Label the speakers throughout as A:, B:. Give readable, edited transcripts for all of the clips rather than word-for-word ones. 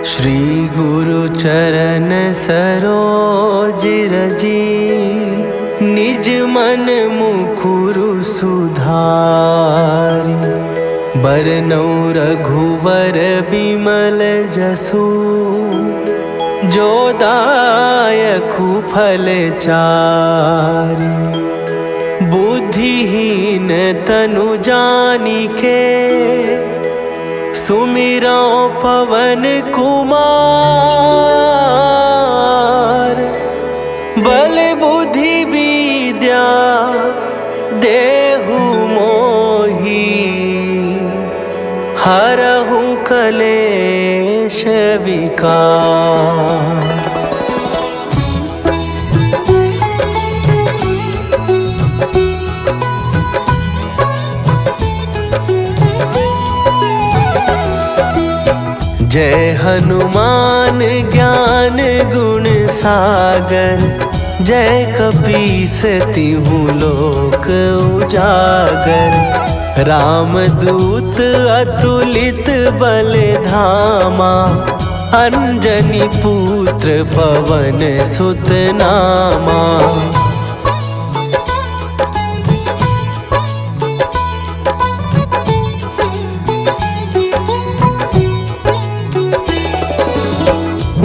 A: श्री गुरु चरण सरोज रजी, निज मन मुकुरु सुधारि। बरनौ रघुवर बिमल जसु, जो दायकु फल चारि। बुद्धिहीन तनु जानिके, सुमिरौ पवन कुमार। बल बुद्धि विद्या देहु मोहि, हरहु कलेश विकार। जय हनुमान ज्ञान गुण सागर, जय कपीस तिहु लोक उजागर। रामदूत अतुलित बल धामा, अंजनी पुत्र पवन सुत नामा।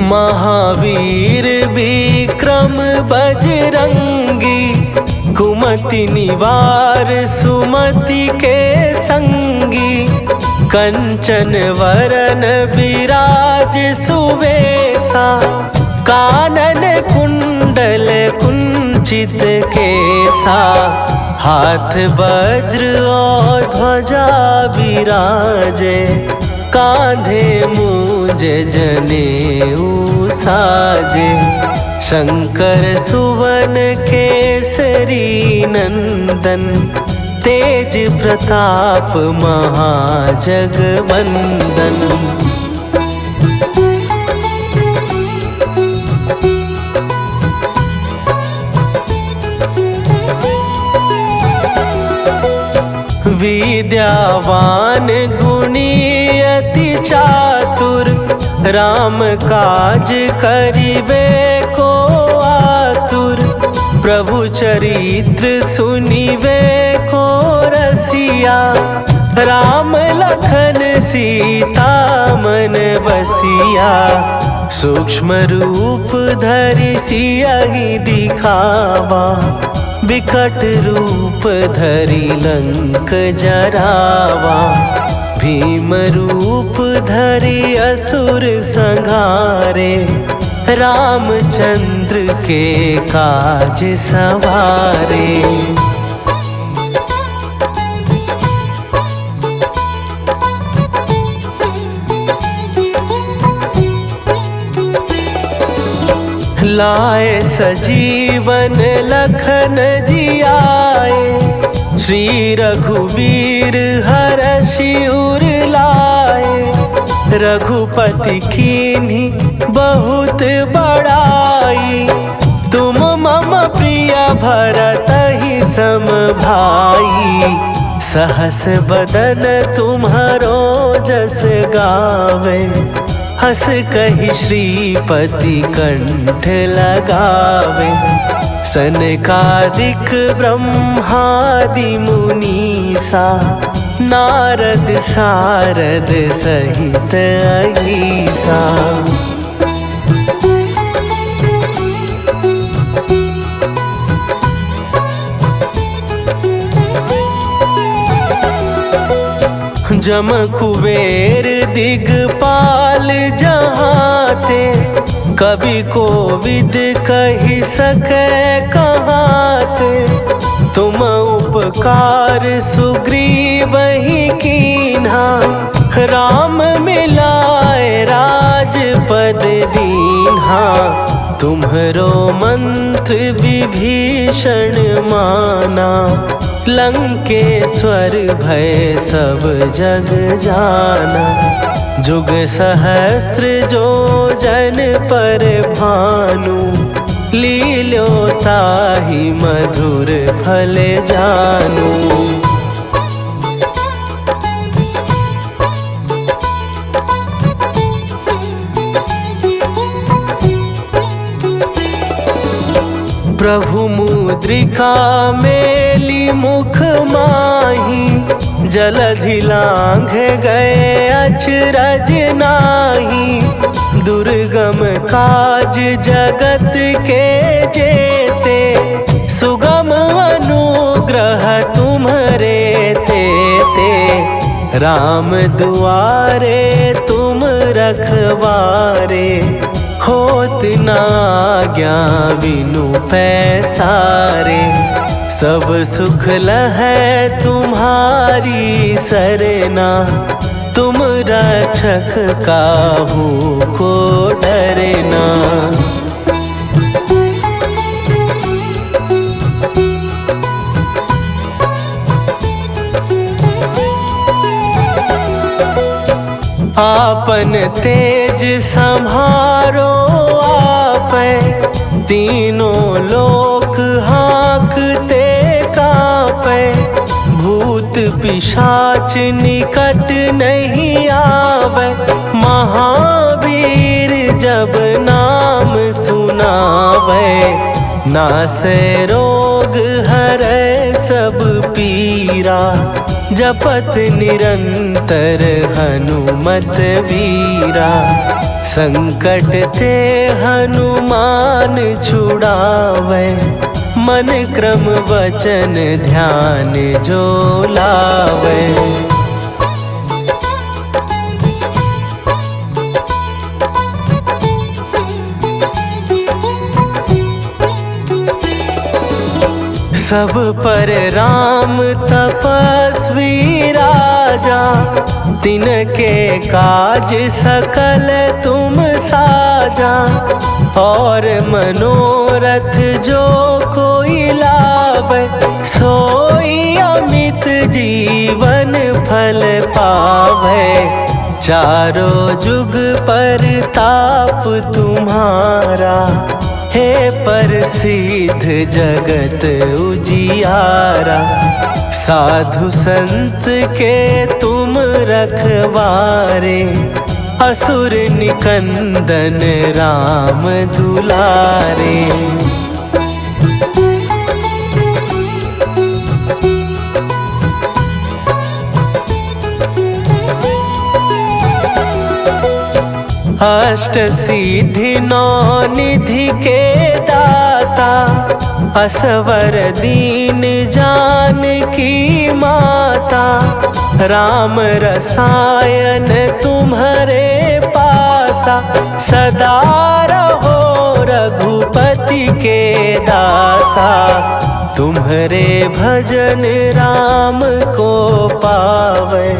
A: महावीर विक्रम बजरंगी, कुमति निवार सुमति के संगी। कंचन वरन विराज सुवेसा, कानन कुंडल कुंचित केसा। हाथ वज्र और ध्वजा विराजे, कांधे मूंज जनेऊ साजे। शंकर सुवन केसरी नंदन, तेज प्रताप महाजगवंदन। विद्यावान गुणी अति चातुर, राम काज करिबे को आतुर। प्रभु चरित्र सुनिबे को रसिया, राम लखन सीता मन बसिया। सूक्ष्म रूप धरि सियहि दिखावा, विकट रूप धरि लंक जरावा। भीम रूप धरि असुर संहारे, रामचंद्र के काज सवारे। लाए सजीवन लखन जियाए, श्री रघुवीर हरषि उर लाए। रघुपति कीन्ही बहुत बड़ाई, तुम मम प्रिय भरतहि सम भाई। सहस बदन तुम्हरो जस गावे, हस कहि श्रीपति कंठ लगावे। सनकादिक ब्रह्मादि मुनीसा, नारद सारद सहित अहीसा। जम कुबेर दिगपाल जहाते, कवि कोविद कहि सकै कहाते। तुम उपकार सुग्रीवहि कीन्हा, राम मिलाए राजपद दीन्हा। तुम्हरो मंत्र विभीषण माना, लंकेश्वर भय सब जग जाना। जुग सहस्त्र जो जन पर भानु, लील्यो ताहि मधुर फल जानू। प्रभु मुद्रिका मेली मुख माही, जलधि लांघ गए अचरज नाही। दुर्गम काज जगत के जेते, सुगम अनुग्रह तुम्हरे तेते। राम दुआरे तुम रखवारे, होत ना आज्ञा बिनु पैसारे। सब सुख लहै तुम्हारी सरना, तुम रक्षक काहू को डरना। आपन तेज संभारो आपै, तीनों लोक हाँकते कांपै। भूत पिशाच निकट नहीं आवे, महावीर जब नाम सुनावे। नासै रोग हरै सब पीरा, जपत निरंतर हनुमत वीरा। संकट ते हनुमान छुड़ावे, मन क्रम वचन ध्यान जो लावे। सब पर राम तपस्वी राजा, तिनके काज सकल तुम साजा। और मनोरथ जो कोई लावे, सोई अमित जीवन फल पावे। चारों जुग परताप तुम्हारा, हे प्रसिद्ध जगत उजियारा। साधु संत के तुम रखवारे, असुर निकंदन राम दुलारे। अष्ट सिद्धि नौ निधि के दाता, असवर दीन जानकी माता। राम रसायन तुम्हारे पासा, सदा रहो रघुपति के दासा। तुम्हारे भजन राम को पावे,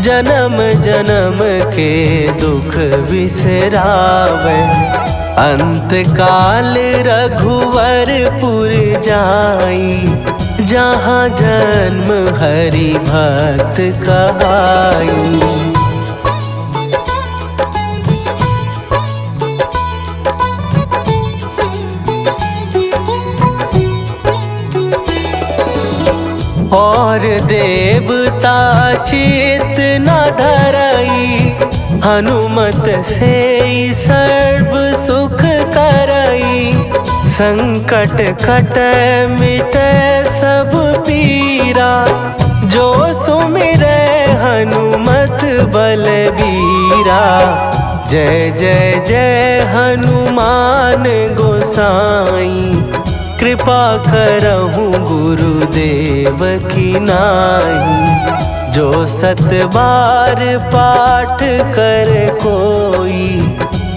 A: जन्म जन्म के दुख बिसरावे। अंत काल रघुवरपुर जाई, जहाँ जन्म हरि भक्त कहाई। और देवता चित न धरई, हनुमत से सर्व सुख करई। संकट कट मिट सब पीरा, जो सुमिरै हनुमत बलबीरा। जय जय जय हनुमान गोसाई, कृपा करहूँ गुरुदेव की नाई। जो सत बार पाठ कर कोई,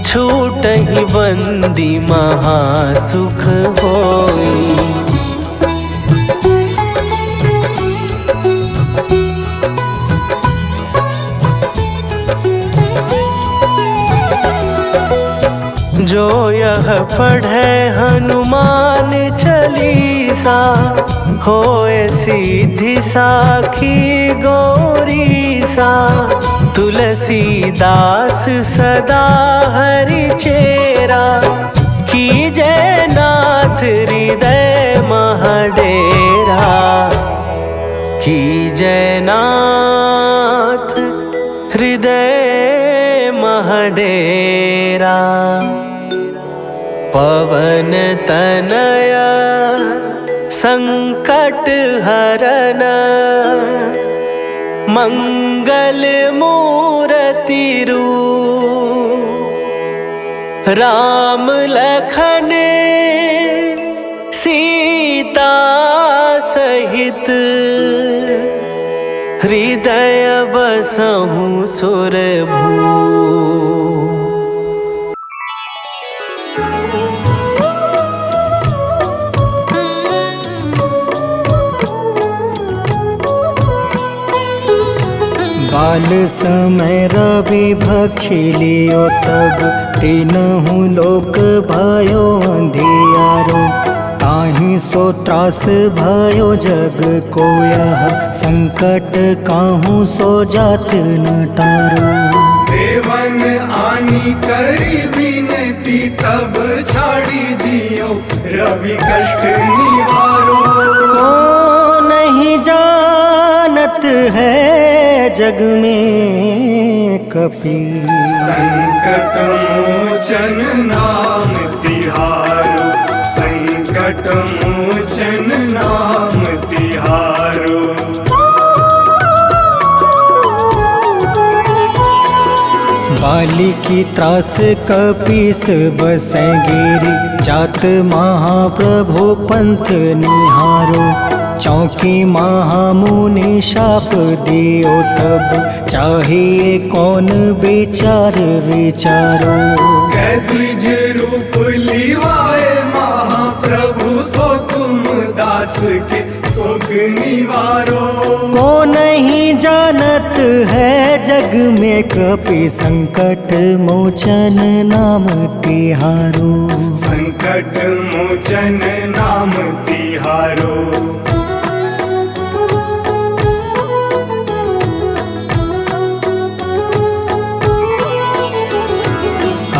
A: छूटहि बंदी महासुख होई। जो यह पढ़े हनुमान चालीसा, होए सीधी साखी गौरीसा। तुलसीदास सदा हरि चेरा, कीजय नाथ हृदय महडेरा। कीजय नाथ हृदय महडेरा। पवन तनया संकट हरन मंगल मूर्ति रूप राम लखन सीता सहित हृदय बसहु सुरभू।
B: बाल समय रवि भक्षी लियो तब तीनहु लोक भयो अंधियारो। ताहि सो त्रास भयो जग को यह संकट काहू सो जात न टारो।
C: देवन आनी करी विनती तब छाड़ी दियो रवि कष्ट निवारो।
B: को नहीं जानत है जग में कपि
C: संकट मोचन नाम तिहारो। संकट मोचन नाम तिहारो।
B: बाली की त्रास कपीस बसै गिरी जात महाप्रभु पंथ निहारो। चौकी महामुनि शाप दियो तब चाहिए कौन विचार विचारो।
C: कैद्विज रूप लिवाए महाप्रभु सो तुम दास के शोक निवारो।
B: को नहीं जानत है जग में कपि संकट मोचन नाम तिहारो।
C: संकट मोचन नाम तिहारो।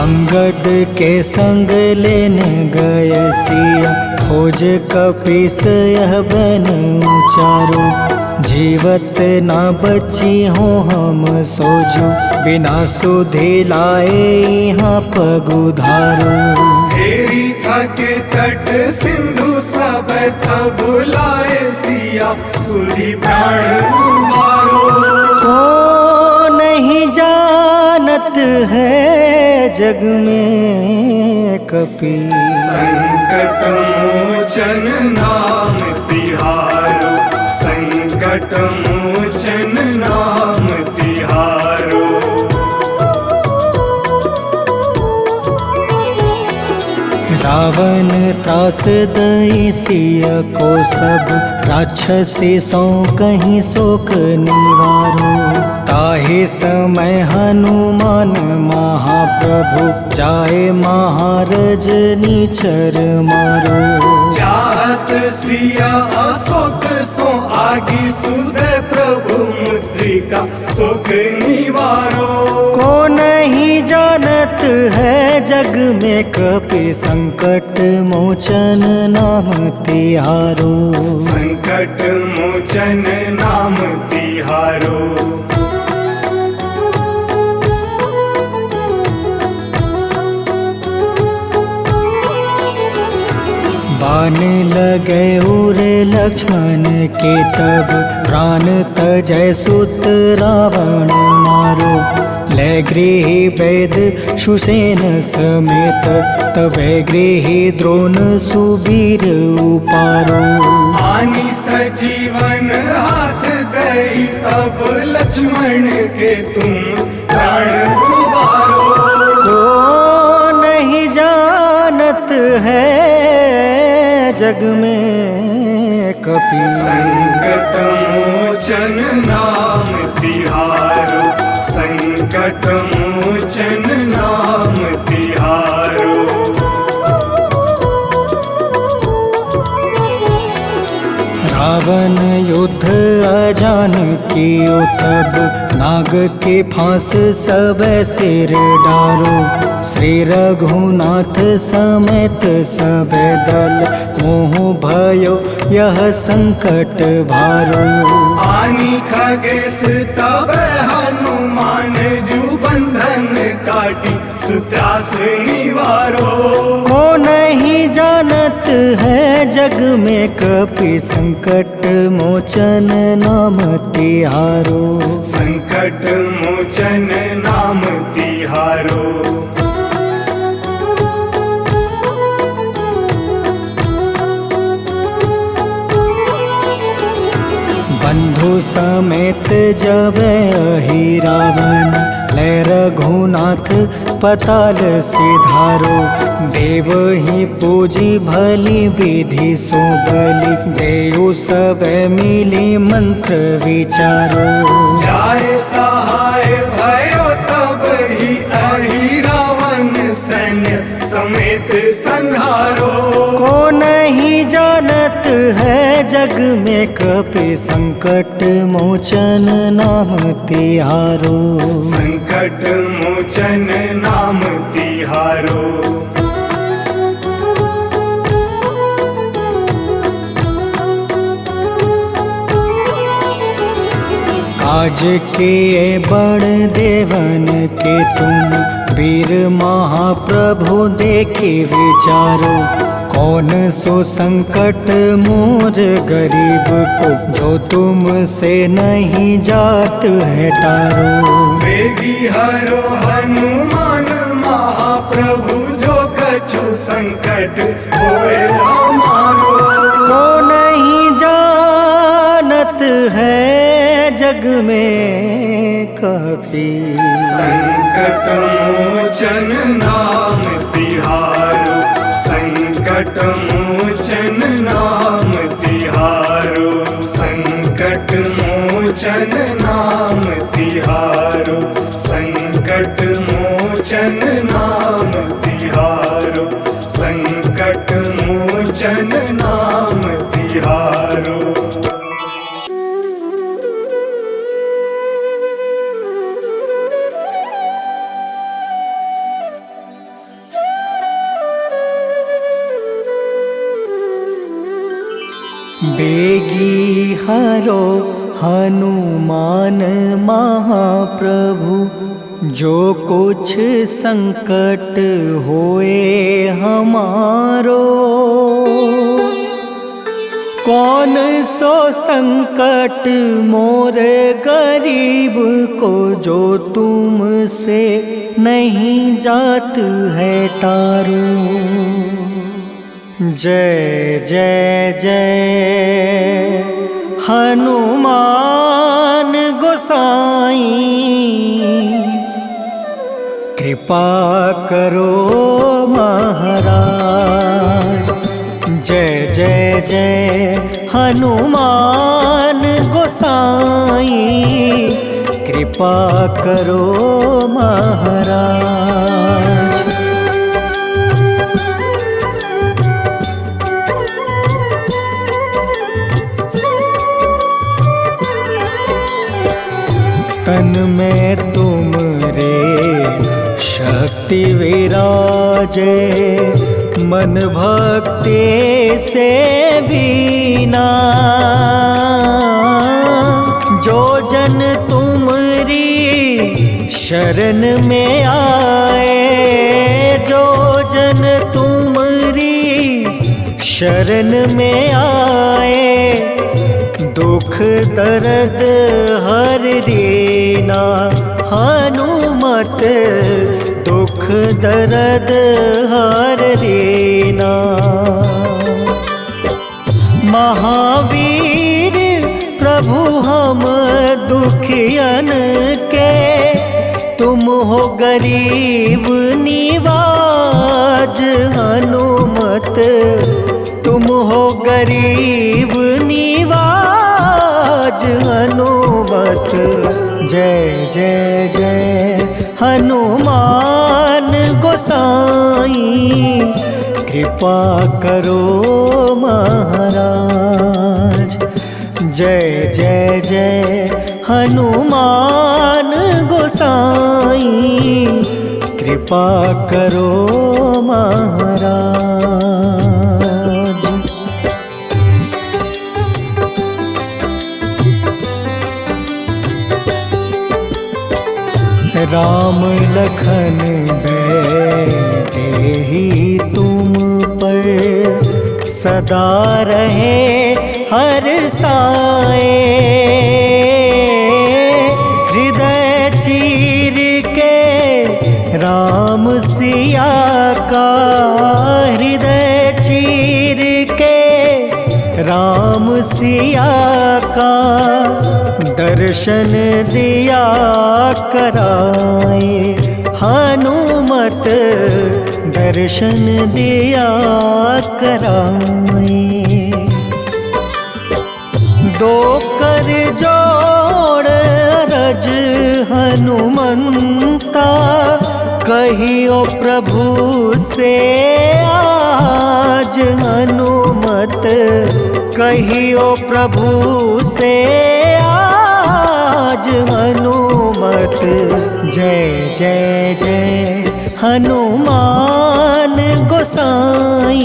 B: अंगद के संग लेने गए सिया खोज कपीस यह बन उचारो। जीवत ना बची हो हम सोजो बिना सुधे लाए यहाँ पगुधारो।
C: तेरी थके तट सिंधु सब तब बुलाए सिया सुधी प्राण तुम्हारो।
B: को नहीं जानत है जग में कपि
C: संकट मोचन नाम तिहारो। संकट मोचन नाम तिहारो।
B: रावण त्रास दई सिया को सब राक्षसी सो कहीं शोक निवारो। ताहे समय हनुमान महाप्रभु जाए महारज नीचर मारो।
C: चाहत सिया अशोक सो आगी सुदय प्रभु मुद्रिका शोक निवारो।
B: को नहीं जानत है जग में कपि संकट मोचन नाम तिहारो।
C: संकट मोचन नाम तिहारो।
B: बाण लगे उर लक्ष्मण के तब प्राण तजय सुत रावण मारो। ले गृह वैद सुसेन समेत तबे गृह द्रोण सुबीर उपारो।
C: आनी सजीवन हाथ दई तब लक्ष्मण के तुम प्राण उबारो।
B: को नहीं जानत है जग में कपि
C: संकट मोचन नाम तिहारो। संकट मोचन नाम तिहारो।
B: रावण युद्ध अजान कियो तब नाग के फांस सब सिर डारो। श्री रघुनाथ समेत सब दल मोह भयो यह संकट भारो।
C: आनी खगेश तब हनुमान जू बंधन काटी सुत्रास निवारो।
B: को नहीं जानत है जग में कपि संकट मोचन नाम तिहारो।
C: संकट मोचन नाम तिहारो।
B: बंधु समेत जब अहि रावण ले रघुनाथ पताल सिधारो। देव ही पूजी भली विधि सो बलि देव सब मिली मंत्र विचारो।
C: जाय सहाय भयो तब ही अहि रावण सैन्य समेत संहारो।
B: को नहीं जानत है जग में कपि संकट मोचन नाम तिहारो।
C: संकट मोचन नाम तिहारो।
B: काज किए बड़ देवन के तुम वीर महाप्रभु देखे विचारो। कौन सो संकट मोर गरीब को जो तुमसे नहीं जात है टारो।
C: वेगी हरो हनुमान महाप्रभु जो कछु संकट होए हमारो।
B: को नहीं जानत है जग में कपि
C: संकट मोचन नाम तिहारो। संकट मोचन नाम तिहारो। संकट मोचन नाम तिहारो। संकट मोचन नाम तिहारो। संकट मोचन नाम तिहारो।
B: बेगी हरो हनुमान महाप्रभु जो कुछ संकट होए हमारो। कौन सो संकट मोर गरीब को जो तुमसे नहीं जात है टारो। जय जय जय हनुमान गोसाई कृपा करो महाराज। जय जय जय हनुमान गोसाई कृपा करो महाराज। तन में तुमरे शक्ति विराजे मन भक्ति से बीना। जो जन तुमरी शरण में आए जो जन तुमरी शरण में आए दुख दर्द हर रीना। हनुमत दुख दर्द हर रीना। महावीर प्रभु हम दुखियन के तुम हो गरीब निवाज। हनुमत तुम हो गरीब निवाज। हनुमत जय जय जय हनुमान गोसाई कृपा करो महाराज। जय जय जय हनुमान गोसाई कृपा करो महाराज। राम लखन देहि तुम पर सदा रहे हर साए। हृदय चीर के राम सिया का, हृदय चीर के राम सिया का दर्शन दिया कराए। हनुमत दर्शन दिया कराए। दो कर जोड़ रज हनुमंता, कहियो प्रभु से आज। हनुमत कहियो प्रभु से आज। हनुमत जय जय जय हनुमान गोसाई,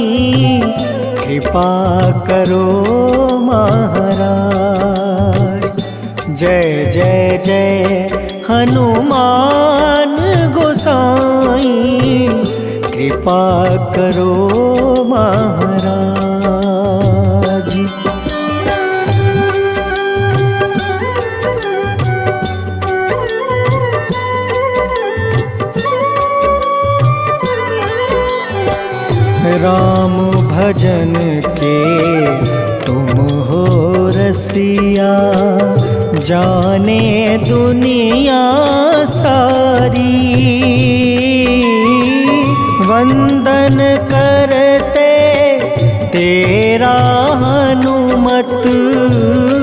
B: कृपा करो महाराज। जय जय जय हनुमान गोसाई, कृपा करो महाराज। राम भजन के तुम हो रसिया, जाने दुनिया सारी। वंदन करते तेरा हनुमत,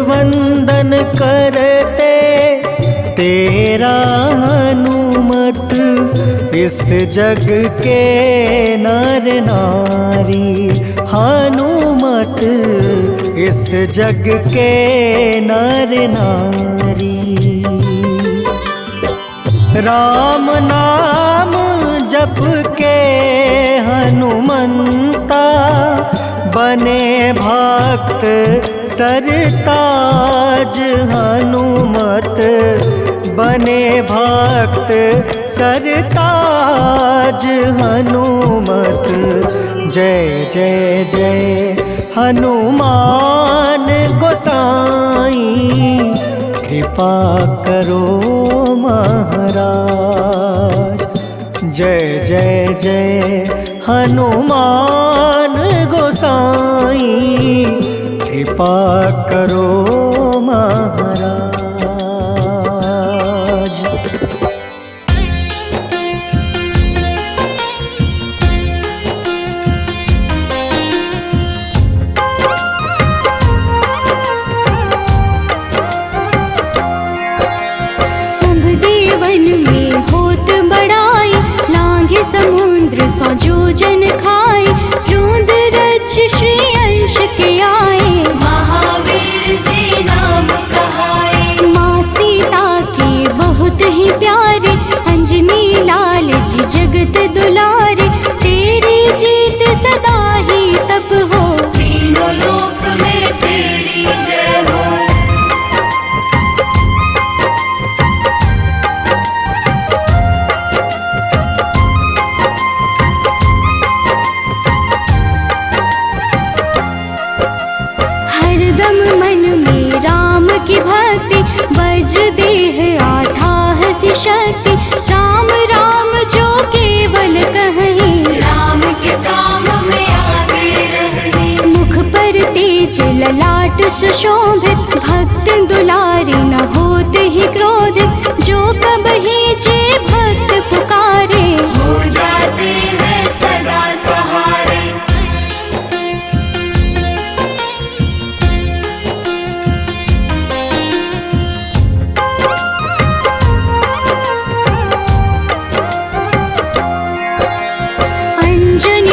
B: वंदन करते तेरा हनुमत। इस जग के नर नारी, हनुमत इस जग के नर नारी। राम नाम जप के हनुमंता, बने भक्त सरताज। हनुमत बने भक्त सरताज। हनुमत जय जय जय हनुमान गोसाई, कृपा करो महाराज। जय जय जय हनुमान गोसाई, कृपा करो महाराज।
D: समुद्र सौ जोजन खाए, रूंद रज श्री अंश के आए। महावीर जी नाम कहाए। माँ सीता के बहुत ही प्यारे, अंजनी लाल जी जगत दुलारे। तेरी जीत सदा ही तब हो, तीनों लोक में तेरी जय हो। की भक्ति बज देह आठाह सी शक्ति। राम राम जो केवल कहें, राम के काम में आगे रहे। मुख पर तेज ललाट सुशोभित, भक्त दुलारे न होते ही क्रोधित। जो कबहि जे भक्त पुकारे, हो जाते हैं सदा सहारे।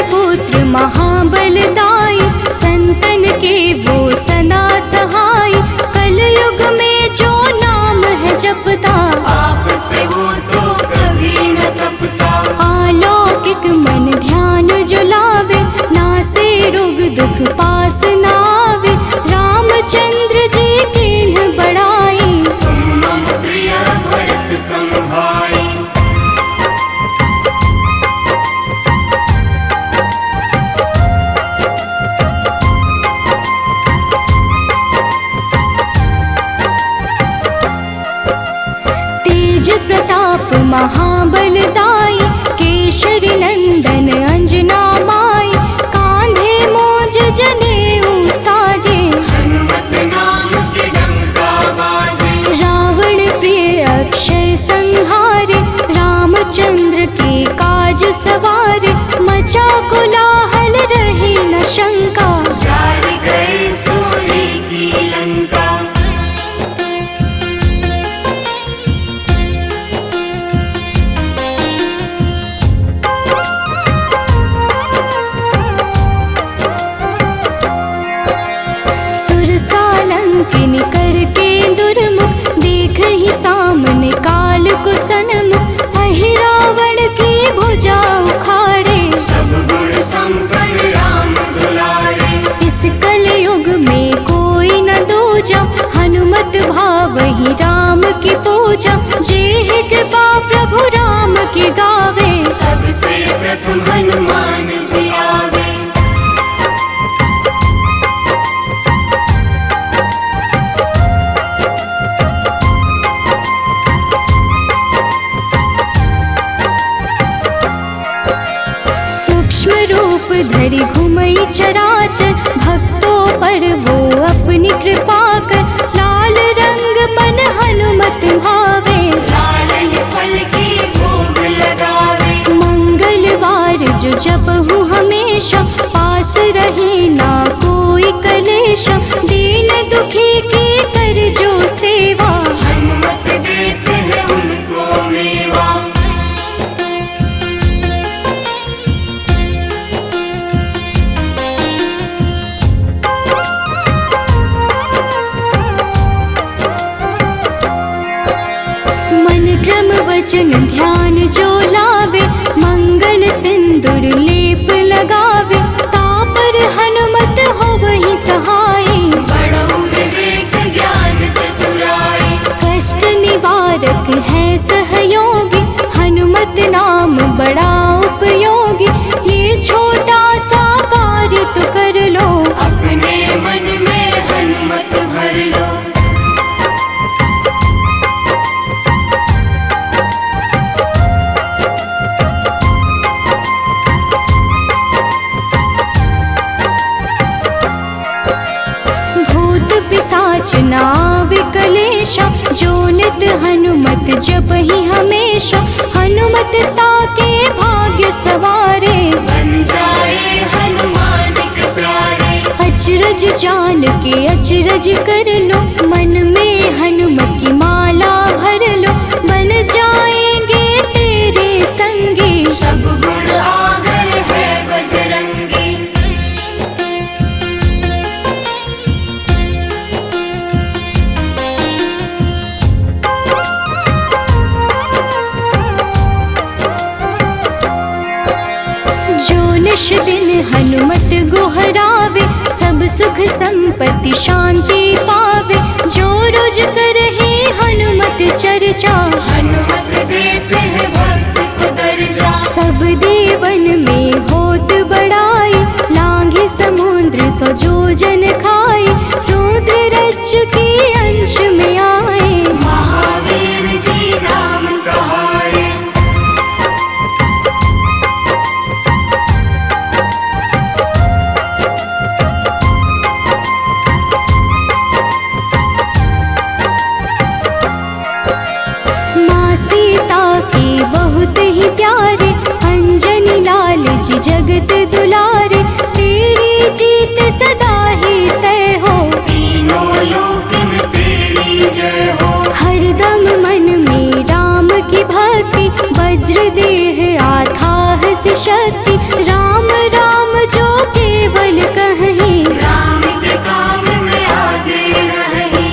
D: पुत्र महाबलदाई, संतन के वो सदा सहाय। कलयुग में जो नाम है जपता, आपसे वो तो कभी न तपता। अलौकिक मन ध्यान जो लावे, नासे रोग दुख पास न आवे। रामचंद्र जी के बढ़ाई, तुम मम प्रिय भरत सम भाई। महाबलदाई, केशरी नंदन अंजना माई, कांधे मोज जनेऊ साजे,
E: हनुमत नाम के डंका बाजे।
D: रावण प्रिय अक्षय संहारे, रामचंद्र के काज सवारे, मचा कोलाहल रही न शंका,
E: जारी गए सोने की लंका।
D: सुरसालंकिनी करके दुर्मुख, देख ही सामने काल को सन्मुख, अहि रावण की भुजा उखाड़े,
E: सब गुण संपन्न राम दुलारे।
D: इस कलयुग में कोई न दूजा, हनुमत भावहि राम की पूजा, जेहि कृपा प्रभु राम की गावे,
E: सबसे प्रथम हनुमान जी आवे।
D: सूक्ष्म रूप धरि घुमई चराचर, भक्तों पर वो अपनी कृपा कर, लाल रंग मन हनुमत भावे,
E: लाल ही फल की भोग लगावे।
D: मंगलवार जो जपहु हमेशा, पास रहे ना कोई कलेश, दीन दुखी की कर जो सेवा,
E: हनुमत देते हैं उनको मेवा।
D: मन क्रम वचन ध्यान जो लावे, मंगल सिंदूर लेप लगावे, तापर हनुमत हो वही सहाय,
E: बड़ो विवेक ज्ञान चतुराई।
D: कष्ट निवारक है सहयोगी, हनुमत नाम बड़ा उपयोगी, ये छोटा सा कार्य तो कर लो,
E: अपने मन में हनुमत भर लो।
D: भूत पिशाच नावे कलेशा, जो नित हनुमत जपहि हमेशा, हनुमत ताके भाग्य सवारे,
E: बन जाए हनुमान के प्यारे।
D: अचरज जान के अचरज कर लो, मन में हनुमत की माला भर लो, बन जाएंगे तेरे संगी,
E: सब गुण आगर है बजरंगी।
D: जो निश दिन हनुमत गोहरावे, सब सुख संपत्ति शांति पावे, जो रोज करहे हनुमत चर्चा,
E: हनुमत देते हैं भक्त को दर्जा।
D: सब देवन में होत बड़ाई, लांघे समुद्र सो जोजन खाए, रुद्र रज की अंश में आए,
E: महावीर जी नाम कहाए।
D: माँ सीता के बहुत ही प्यारे, अंजनी लाल जी जगत दुलारे, तेरी जीत सदा ही तय हो,
E: तीनों लोक में तेरी जय हो।
D: हरदम मन में राम की भक्ति, वज्र देह आधार से शक्ति, राम राम जो केवल कहीं,
E: राम के काम में आगे रहे।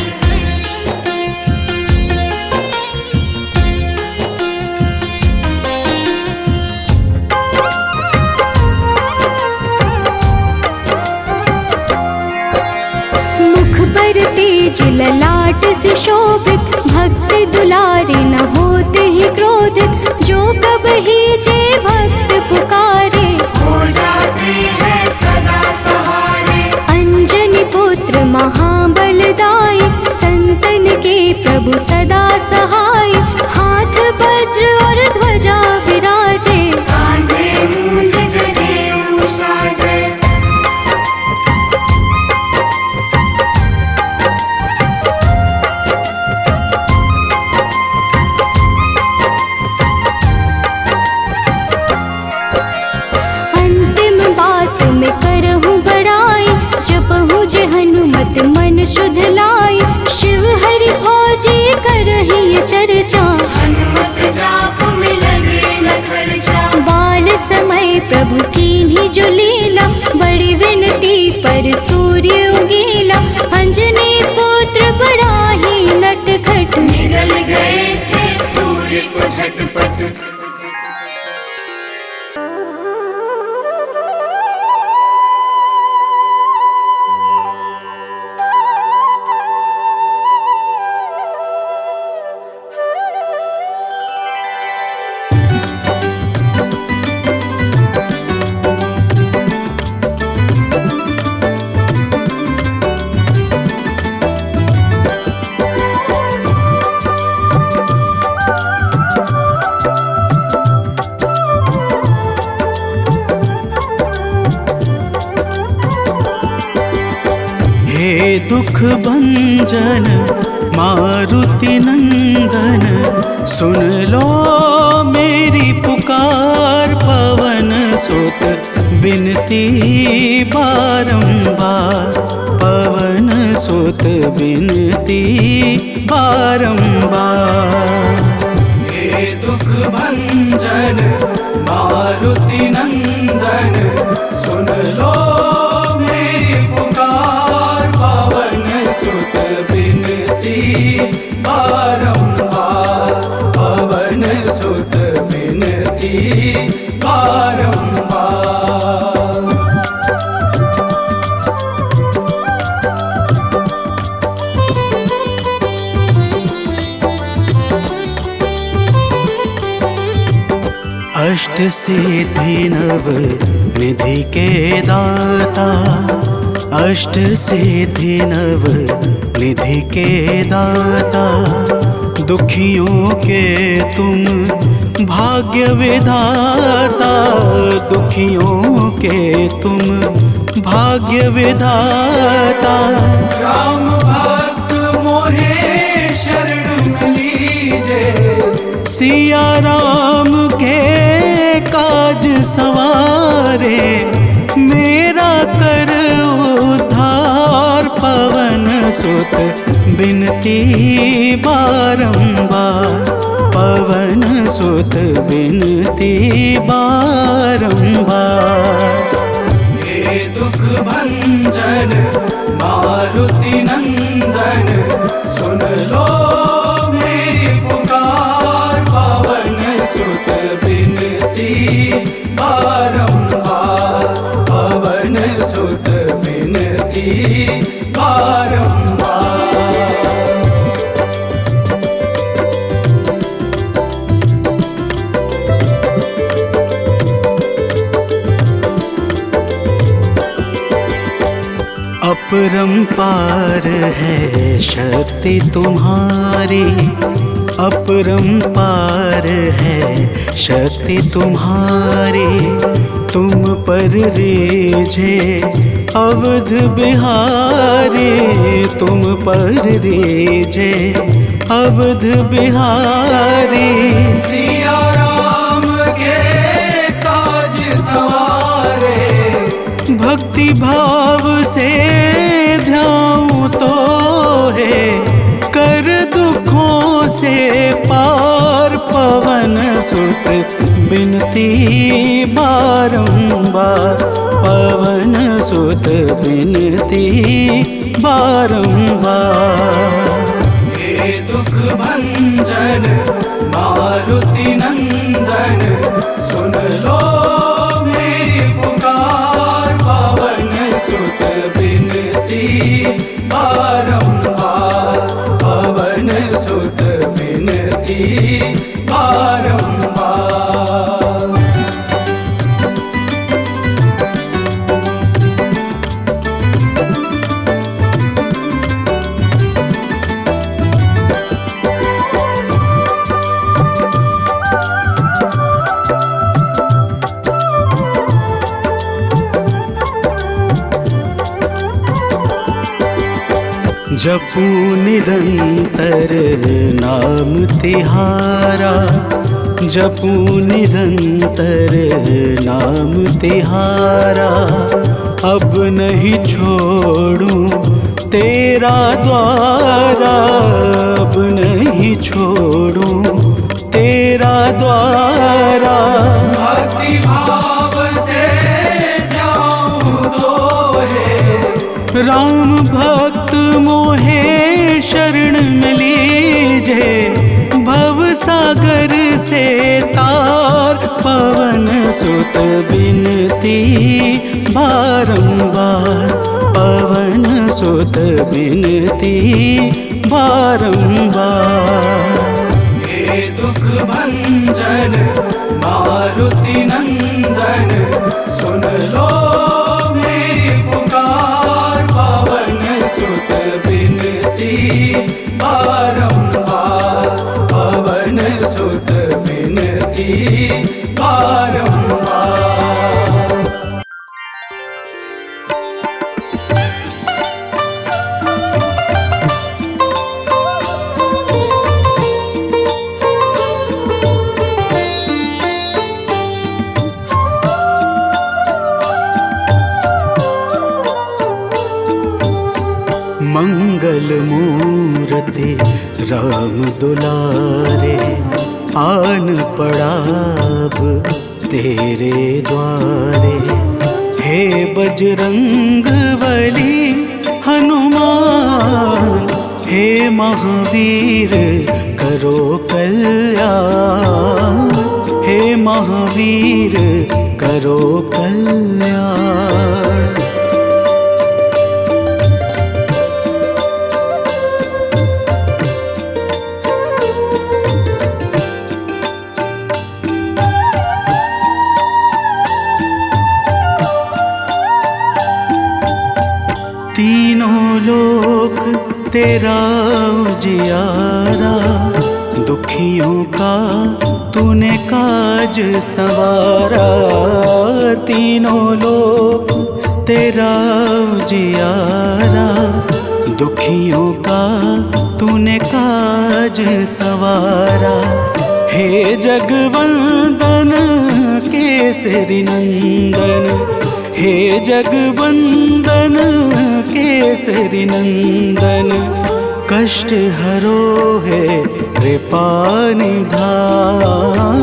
D: मुख पर तेज ललाट से शोभित, भक्त दुलारे न होते ही क्रोधित, जो कब ही जे भक्त पुकारे,
E: हो जाते हैं सदा सहारे।
D: अंजनी पुत्र महाबलदाई, संतन के प्रभु सदा सहाय, हाथ बद वज्र और ध्वजा विराजे,
E: कांधे मूंज जनेऊ साजे।
D: अंतिम बात में करहूँ बड़ाई, जपहूँ जे हनुमत मन शुद्ध लाई। शिव हरि भोजी करही ये चर्चा,
E: हनुमत जाप में लगे न खर्चा।
D: बाल समय प्रभु कीन्ही जो लीला, बड़ी विनती पर सूर्य उगीला। अंजनी पुत्र बड़ा ही नटखट,
E: निगल गए थे सूर्य को झटपट।
A: हे दुख भंजन मारुति नंदन, सुन लो मेरी पुकार। पवन सुत बिनती बारंबार, पवन सुत बिनती बारंबार। हे दुख भंजन मारुति नंदन, सुन लो मेरी पुकार। पवन सुत बिनती बारंबार, पवन सुत बिनती बारंबार। अष्ट सिद्धि नव निधि के दाता, अष्ट सिद्धि नव निधि के दाता। दुखियों के तुम भाग्य विधाता, दुखियों के तुम भाग्य विधाता। राम भक्त मोहे शरण लीजे, सिया राम के काज सवारे। मेरा कर उद्धार, पवन सुत बिनती बारंबार, पवन सुत बिनती बारंबार। हे दुख भंजन मारुति नंदन, सुन लो मेरी पुकार। पवन सुत बिनती बारंबार, पवन सुत बिनती बारंबार। अपरंपार है शक्ति तुम्हारी, अपरंपार है शक्ति तुम्हारी। तुम पर रीझे अवध बिहारी, तुम पर रीझे अवध बिहारी। सिया राम के काज सवारे, भक्ति भाव से ध्याऊं तो है कर दुखों से पार। पवन सुत बिनती बारंबार, पवन सुत बिनती बारंबार। हे दुख भंजन मारुति नंदन, सुन लो मेरी पुकार। पवन सुत बिनती बारंबार, पवन सुत बिनती बारंबार।
B: जपू निरंतर नाम तिहारा, जपू निरंतर नाम तिहारा। अब नहीं छोड़ूं तेरा द्वारा, अब नहीं छोड़ूं तेरा द्वारा।
A: भक्ति भाव से जाऊं दोहे,
B: राम भक्त मोहे शरण में लीजे। भव सागर से तार पवन सुत बिनती बारंबार, पवन सुत बिनती बारंबार।
A: हे दुख भंजन मारुति नंदन, सुन लो मेरी पुकार। पवन सुत बिनती बारंबार, पवन सुत बिनती बारंबार।
B: मंगल मूर्ति राम दुलारे, आन पड़ा अब तेरे द्वारे। हे बजरंग बली हनुमान, हे महावीर करो कल्याण, हे महावीर करो कल्याण। तीनों लोक तेरा उजियारा, दुखियों का तूने काज संवारा। तीनों लोक तेरा उजियारा, दुखियों का तूने काज संवारा। हे जगवंदन केसरी नंदन, हे जगवंदन केसरी नंदन। कष्ट हरो है कृपा निधान,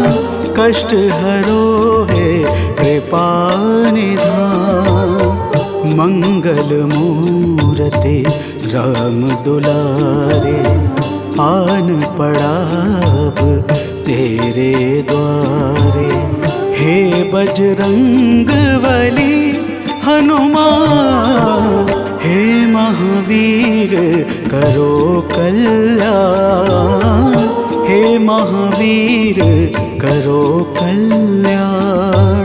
B: कष्ट हरो है कृपा निधान। मंगल मूर्ति राम दुलारे, आन पड़ा अब तेरे द्वारे। हे बजरंग बली हनुमान, हे महावीर करो कल्याण, हे महावीर करो कल्याण।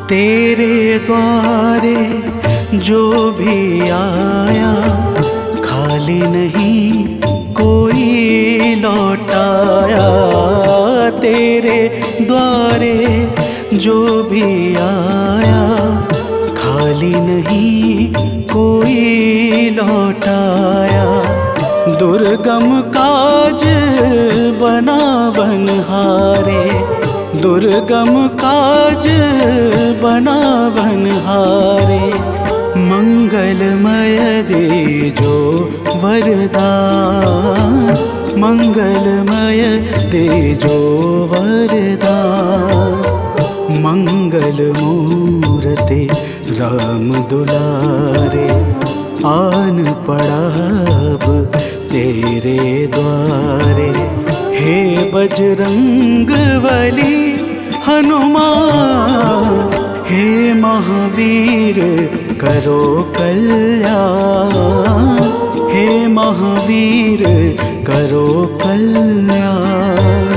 B: तेरे द्वारे जो भी आया, खाली नहीं कोई लौटाया। तेरे द्वारे जो भी आया, खाली नहीं कोई लौटाया। दुर्गम काज बना बनहारे, दुर्गम काज बना बनहारे। मंगलमय दे जो वरदान, मंगलमय दे जो वरदान। मंगल मूर्ति राम दुलारे, आन पड़ा अब तेरे द्वारे। हे बजरंग बली हनुमान, हे महावीर करो कल्याण, हे महावीर करो कल्याण।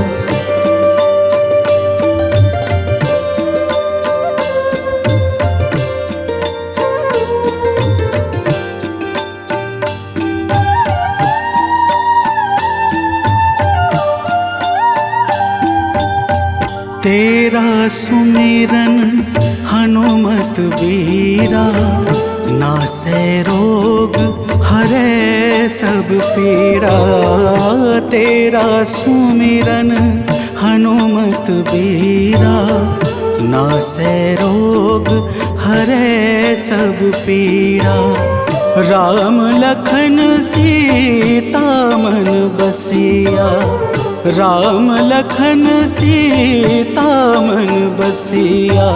B: तेरा सुमिरन हनुमत बीरा, नासे रोग हरे सब पीरा। तेरा सुमिरन हनुमत बीरा, नासे रोग हरे सब पीरा। राम लखन सीता मन बसिया, राम लखन सीता मन बसिया।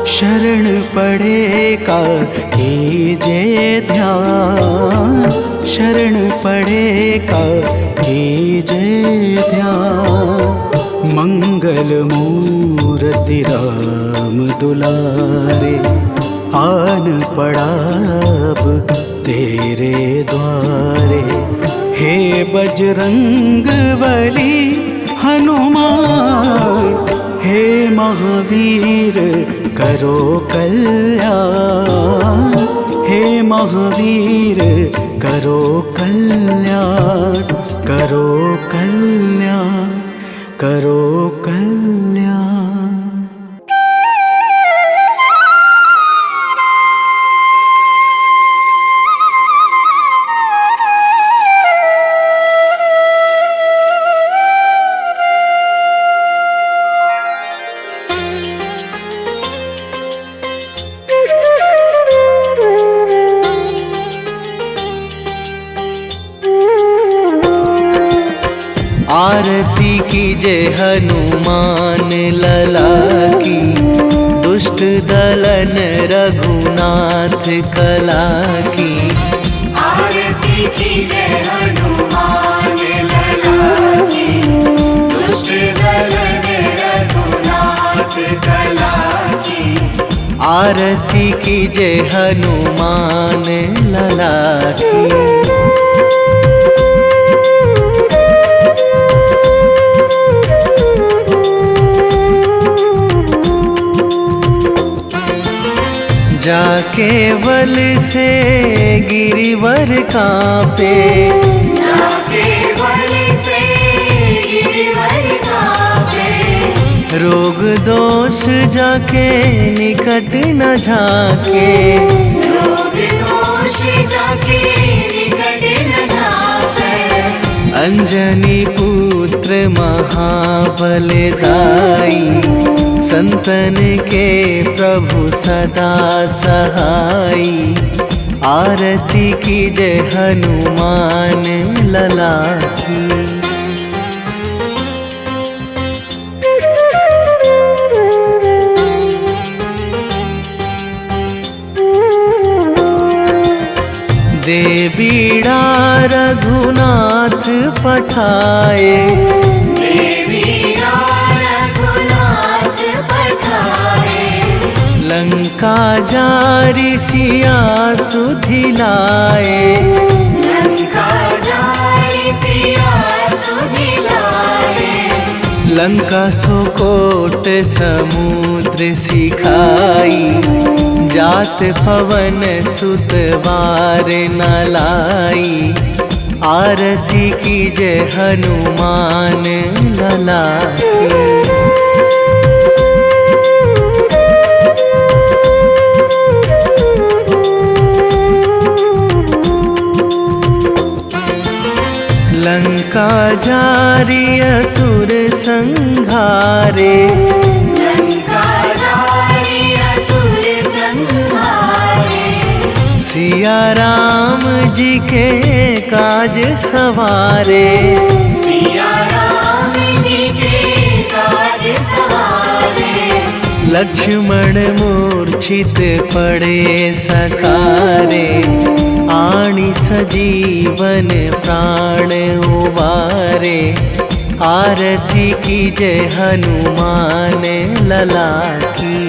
B: शरण पड़े का कीजे ध्यान, शरण पड़े का कीजे ध्यान। मंगल मूर्ति राम दुलारे, आन पड़ा अब तेरे द्वारे। हे बजरंग बली हनुमान, हे महावीर करो कल्याण। हे महावीर करो कल्याण, करो कल्याण, करो कल्याण।
F: आरती कीजे हनुमान लला की, दुष्ट दलन रघुनाथ कला की।
E: आरती कीजे हनुमान लला की, दुष्ट दलन रघुनाथ कला की।
F: आरती कीजे हनुमान लला की। जाके बल से गिरिवर कांपे,
E: जाके बल से गिरिवर कांपे।
F: रोग दोष जाके निकट न झाके,
E: रोग दोष जाके निकट न झाके।
F: अंजनी पुत्र महाबलदाई, संतन के प्रभु सदा सहाई। आरती कीजे हनुमान लला की। देवीड़ा रघुनाथ पठाए,
E: देवीड़ा रघुनाथ पठाए।
F: लंका जारी सिया सुधिलाए,
E: लंका जारी सिया सुधिलाए।
F: लंका सुकोट समुद्र सिखाई, जात पवन सुत वार न लाई। आरती कीजे हनुमान लला की। लंका जारी असुर संहारे,
E: लंका जारी असुर संहारे।
F: सिया राम जी के काज सवारे,
E: सिया राम जी के काज सवारे।
F: लक्ष्मण मूर्छित पड़े सकारे, आणी सजीवन प्राण उबारे। आरती कीजे हनुमान लला की।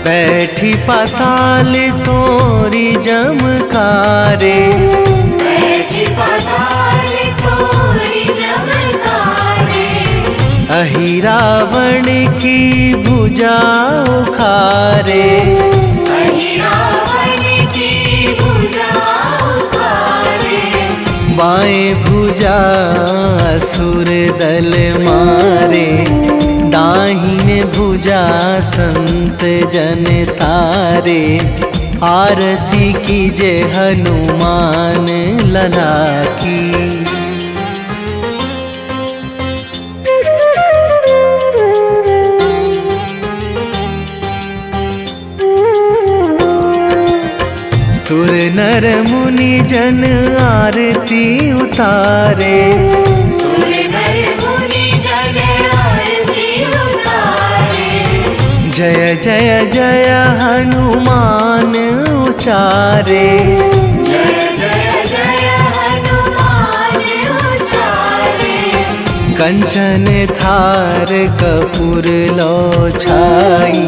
F: बैठी पाताल तोरी जमकारे,
E: बैठी पाताल तोरी जमकारे।
F: अहि रावण की भुजा उखारे,
E: अहि रावण
F: बाएं भुजा असुर दल मारे, दाहिने भुजा संत जन तारे। आरती कीजे हनुमान लला की। सुर नर मुनि जन आरती उतारे,
E: सुर नर मुनि जन आरती उतारे।
F: जय जय जय हनुमान उचारे,
E: जय जय जय हनुमान उचारे।
F: कंचन थार कपूर लो छाई,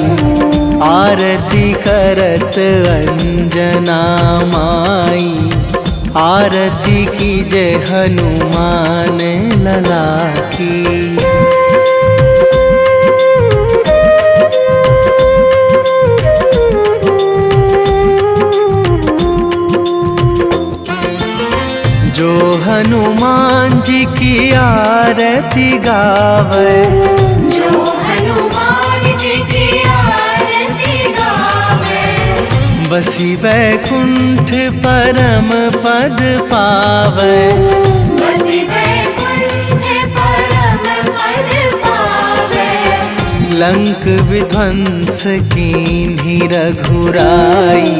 F: आरती करत अंजना माई। आरती कीजे हनुमान लला की। जो हनुमान जी की आरती गावे,
E: जो हनुमान जी की आरती गावे।
F: बसी वैकुंठ परम पद पावे,
E: बसी वैकुंठ परम पद पावे।
F: लंक विध्वंस कीन्ही रघुराई,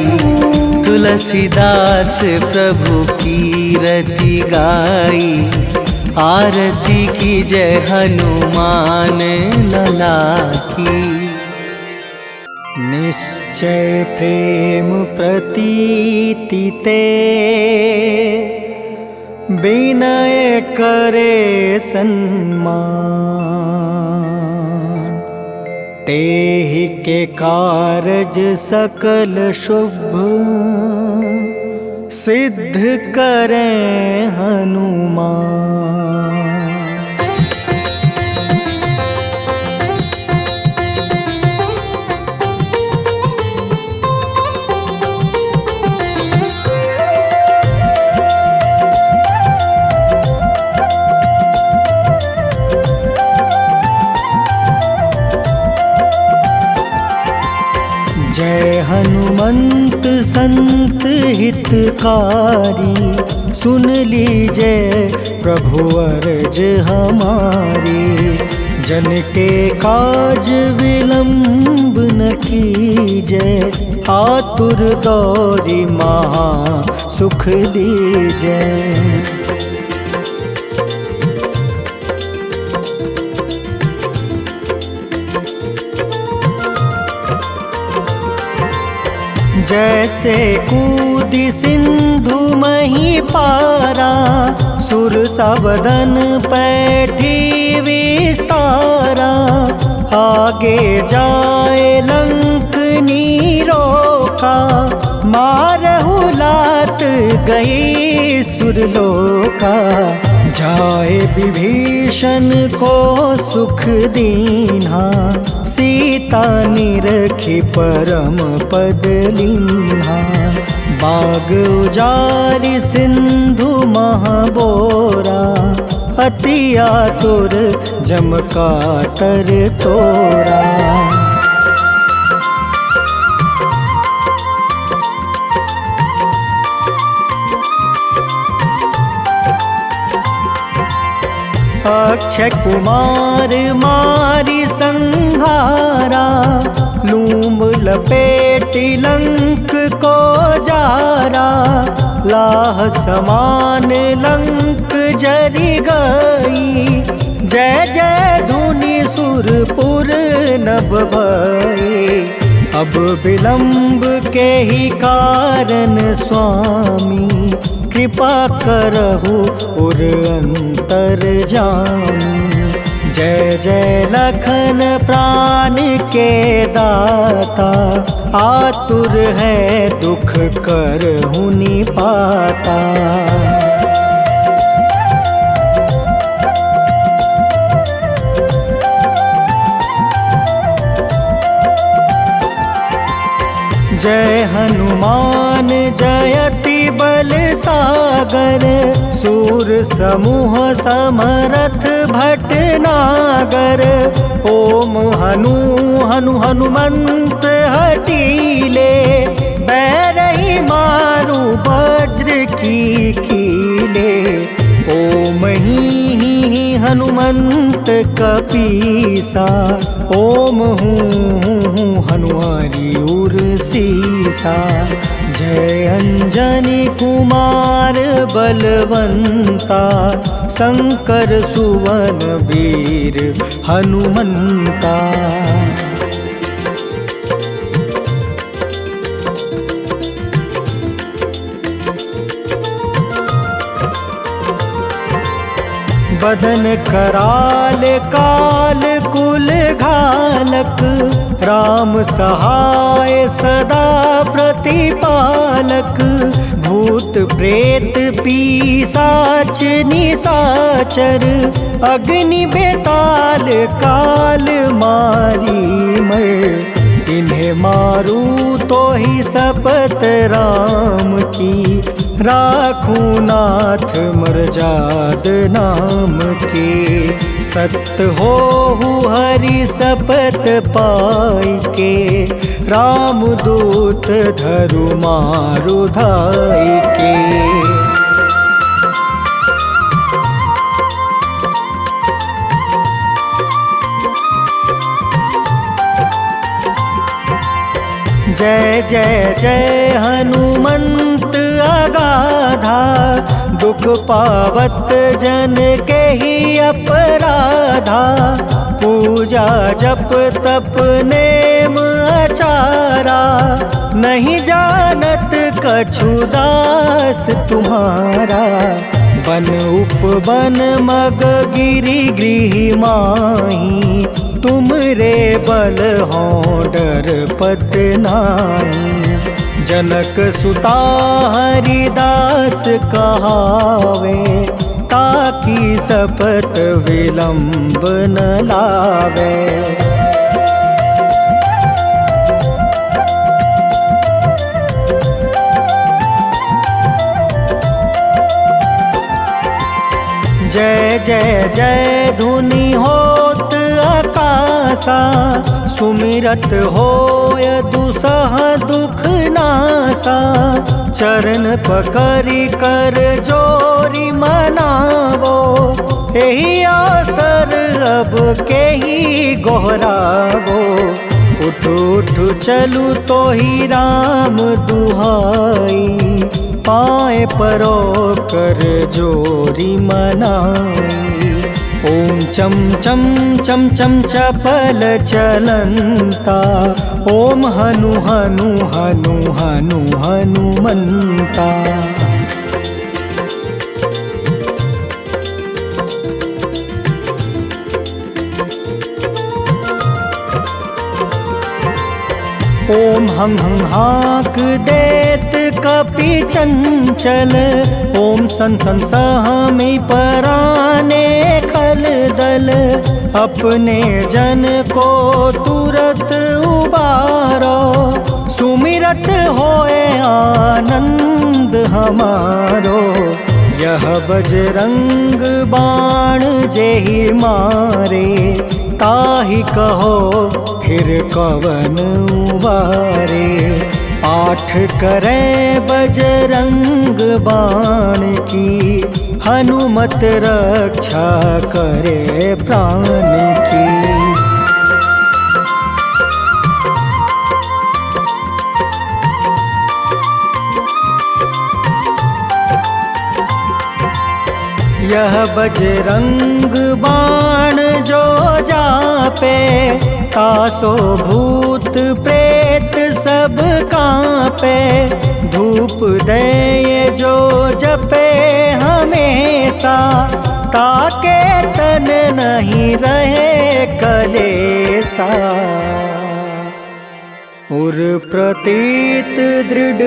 F: तुलसीदास प्रभु कीरति गाई। आरती कीजे हनुमान लला की।
B: निश्चय प्रेम प्रतीति ते, विनय करे सन्मान। तेहि के कारज सकल शुभ, सिद्ध करें हनुमान। जय हनुमंत संत हितकारी, सुन लीजिए प्रभु अर्ज हमारी। जन के काज विलंब न कीजिए, आतुर दौरी महा सुख दीजिए। जैसे कूदी सिंधु मही पारा, सुर सबदन पैठी विस्तारा। आगे जाए लंक नीरोका, मारहु लात गई सुरलोका। जाए विभीषण को सुख दीन्हा, सीता निरखी परम पद लीन्हा। बाग उजारि सिंधु महाबोरा, अति आतुर जम काटर तोरा। अक्षय कुमार मारी संहारा, लूम लपेटी लंक को जारा। लाह समान लंक जरि गई, जय जय धुनि सुरपुर नभ भई। अब विलंब के ही कारण स्वामी, कृपा करहु उर अंतर जामी। जय जय लखन प्राण के दाता, आतुर है दुख करहु निपाता। जय हनुमान जयति बल सागर, सूर समूह समरथ भटनागर। ओम हनु हनु हनुमंत हटीले, बैरही मारू वज्र की कीले। ओम ही हनुमंत कपीसा, ओम हूँ हनुमारी उर सीसा। जय अंजनी कुमार बलवंता, शंकर सुवन वीर हनुमंता। बदन कराल काल कुल घालक, राम सहाय सदा प्रतिपालक। भूत प्रेत पिशाच निशाचर, अग्नि बेताल काल मारी मर। इन्हें मारू तो ही शपथ राम की, राखूं नाथ मर्जाद नाम के। सत्य हो हरि शपथ पाई के, राम दूत धरु मारु धाई के। जय जय जय हनुमंत अगाधा, दुख पावत जन के ही अपराधा। पूजा जप तप नेम आचारा, नहीं जानत कछु दास तुम्हारा। बन उपवन मग गिरि गृह माही, तुम रे बल हो डर पत नाई। जनक सुता हरिदास कहावे, ताकि शपथ विलंब न लावे। जय जय जय धुनि होत आकाशा, सुमिरत होय दुसह दुख नासा। चरण पकड़ि कर जोरी मनावो, एही आसर अब के ही गोहरावो। उठ उठ चलू तो ही राम दुहाई, पाए परो कर जोरी मनाई। ओम चम चम चम चम चपल चलंता, ओम हनु हनु हनु हनु हनुमंता। ओम हं हं हाक देत कपि चंचल, ओम सन सन सहमी पराने खल दल। अपने जन को तुरत उबारो, सुमिरत होए आनंद हमारो। यह बजरंग बाण जेहि मारे, ताहि कहो फिर कवन उबारे। पाठ करें बजरंग बाण की, हनुमत रक्षा करे प्राण की। यह बजरंग बाण जो जापे, तासो भूत प्रेत सब कांपे। धूप दे जो जपे हमेशा, ताके तन नहीं रहे कलेसा। उर प्रतीत दृढ़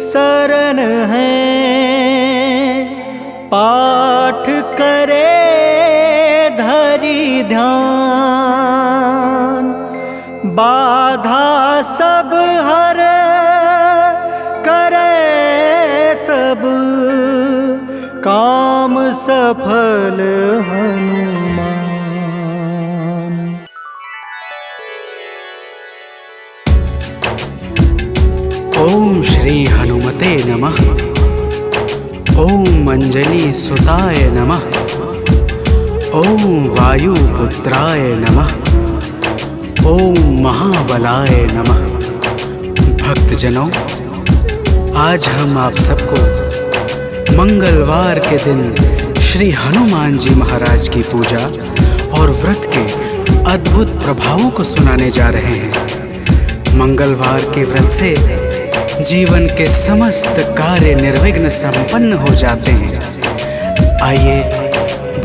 B: शरण है, पाठ करे धरि ध्यान। बाधा सब हर करे सब काम सफल हनुमान।
G: ओम श्री हनुमते नमः। ओम अंजनी सुताय नमः। ओम वायुपुत्राय नमः। ओम महाबलाय नमः। भक्तजनों, आज हम आप सबको मंगलवार के दिन श्री हनुमान जी महाराज की पूजा और व्रत के अद्भुत प्रभावों को सुनाने जा रहे हैं। मंगलवार के व्रत से जीवन के समस्त कार्य निर्विघ्न संपन्न हो जाते हैं। आइए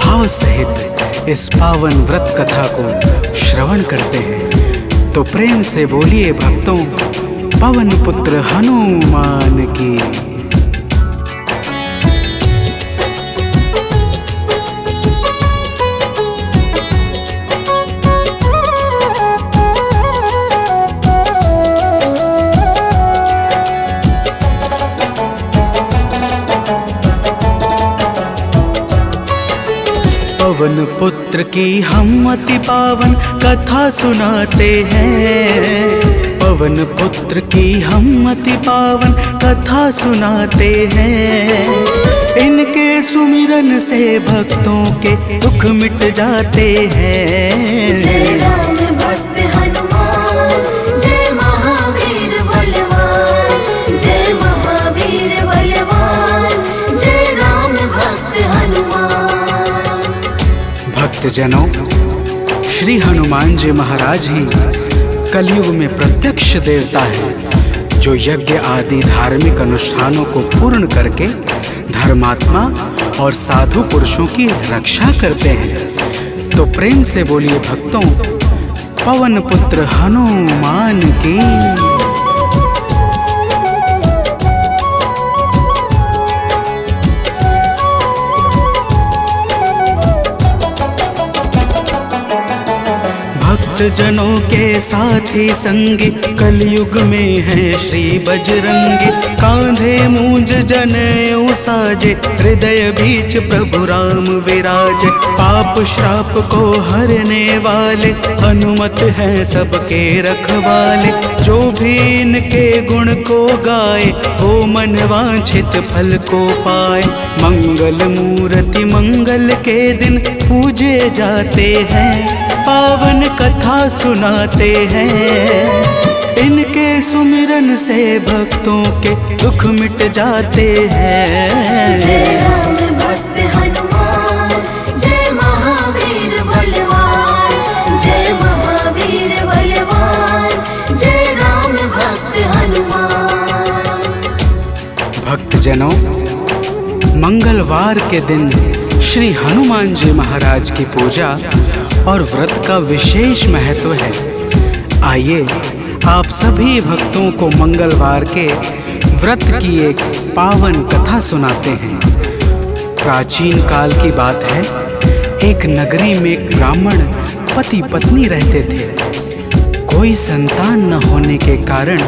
G: भाव सहित इस पावन व्रत कथा को श्रवण करते हैं। तो प्रेम से बोलिए भक्तों, पवन पुत्र हनुमान की। पवन पुत्र की हम अति पावन कथा सुनाते हैं। पवन पुत्र की हम अति पावन कथा सुनाते हैं। इनके सुमिरन से भक्तों के दुख मिट जाते हैं।
E: जय राम भक्त हनुमान, जय महावीर बलवान, जय महावीर बलवान, जय राम भक्त हनुमान।
G: भक्तजनों, श्री हनुमान जी महाराज ही कलयुग में प्रत्यक्ष देवता है, जो यज्ञ आदि धार्मिक अनुष्ठानों को पूर्ण करके धर्मात्मा और साधु पुरुषों की रक्षा करते हैं। तो प्रेम से बोलिए भक्तों, पवन पुत्र हनुमान की। जनों के साथी संगी कलयुग में है श्री बजरंगी। कांधे मूंज जनेऊ साजे, हृदय बीच प्रभु राम विराजे। पाप श्राप को हरने वाले हनुमत हैं सबके रखवाले। जो भी इनके गुण को गाए, वो मन वांछित फल को पाए। मंगल मूर्ति मंगल के दिन पूजे जाते हैं। पावन कथा सुनाते हैं। इनके सुमिरन से भक्तों के दुख मिट जाते हैं।
E: जय राम भक्त हनुमान, जय महावीर बलवान, जय महावीर बलवान, जय राम भक्त हनुमान।
G: भक्तजनों, मंगलवार के दिन श्री हनुमान जी महाराज की पूजा और व्रत का विशेष महत्व है। आइए आप सभी भक्तों को मंगलवार के व्रत की एक पावन कथा सुनाते हैं। प्राचीन काल की बात है। एक नगरी में एक ब्राह्मण पति पत्नी रहते थे। कोई संतान न होने के कारण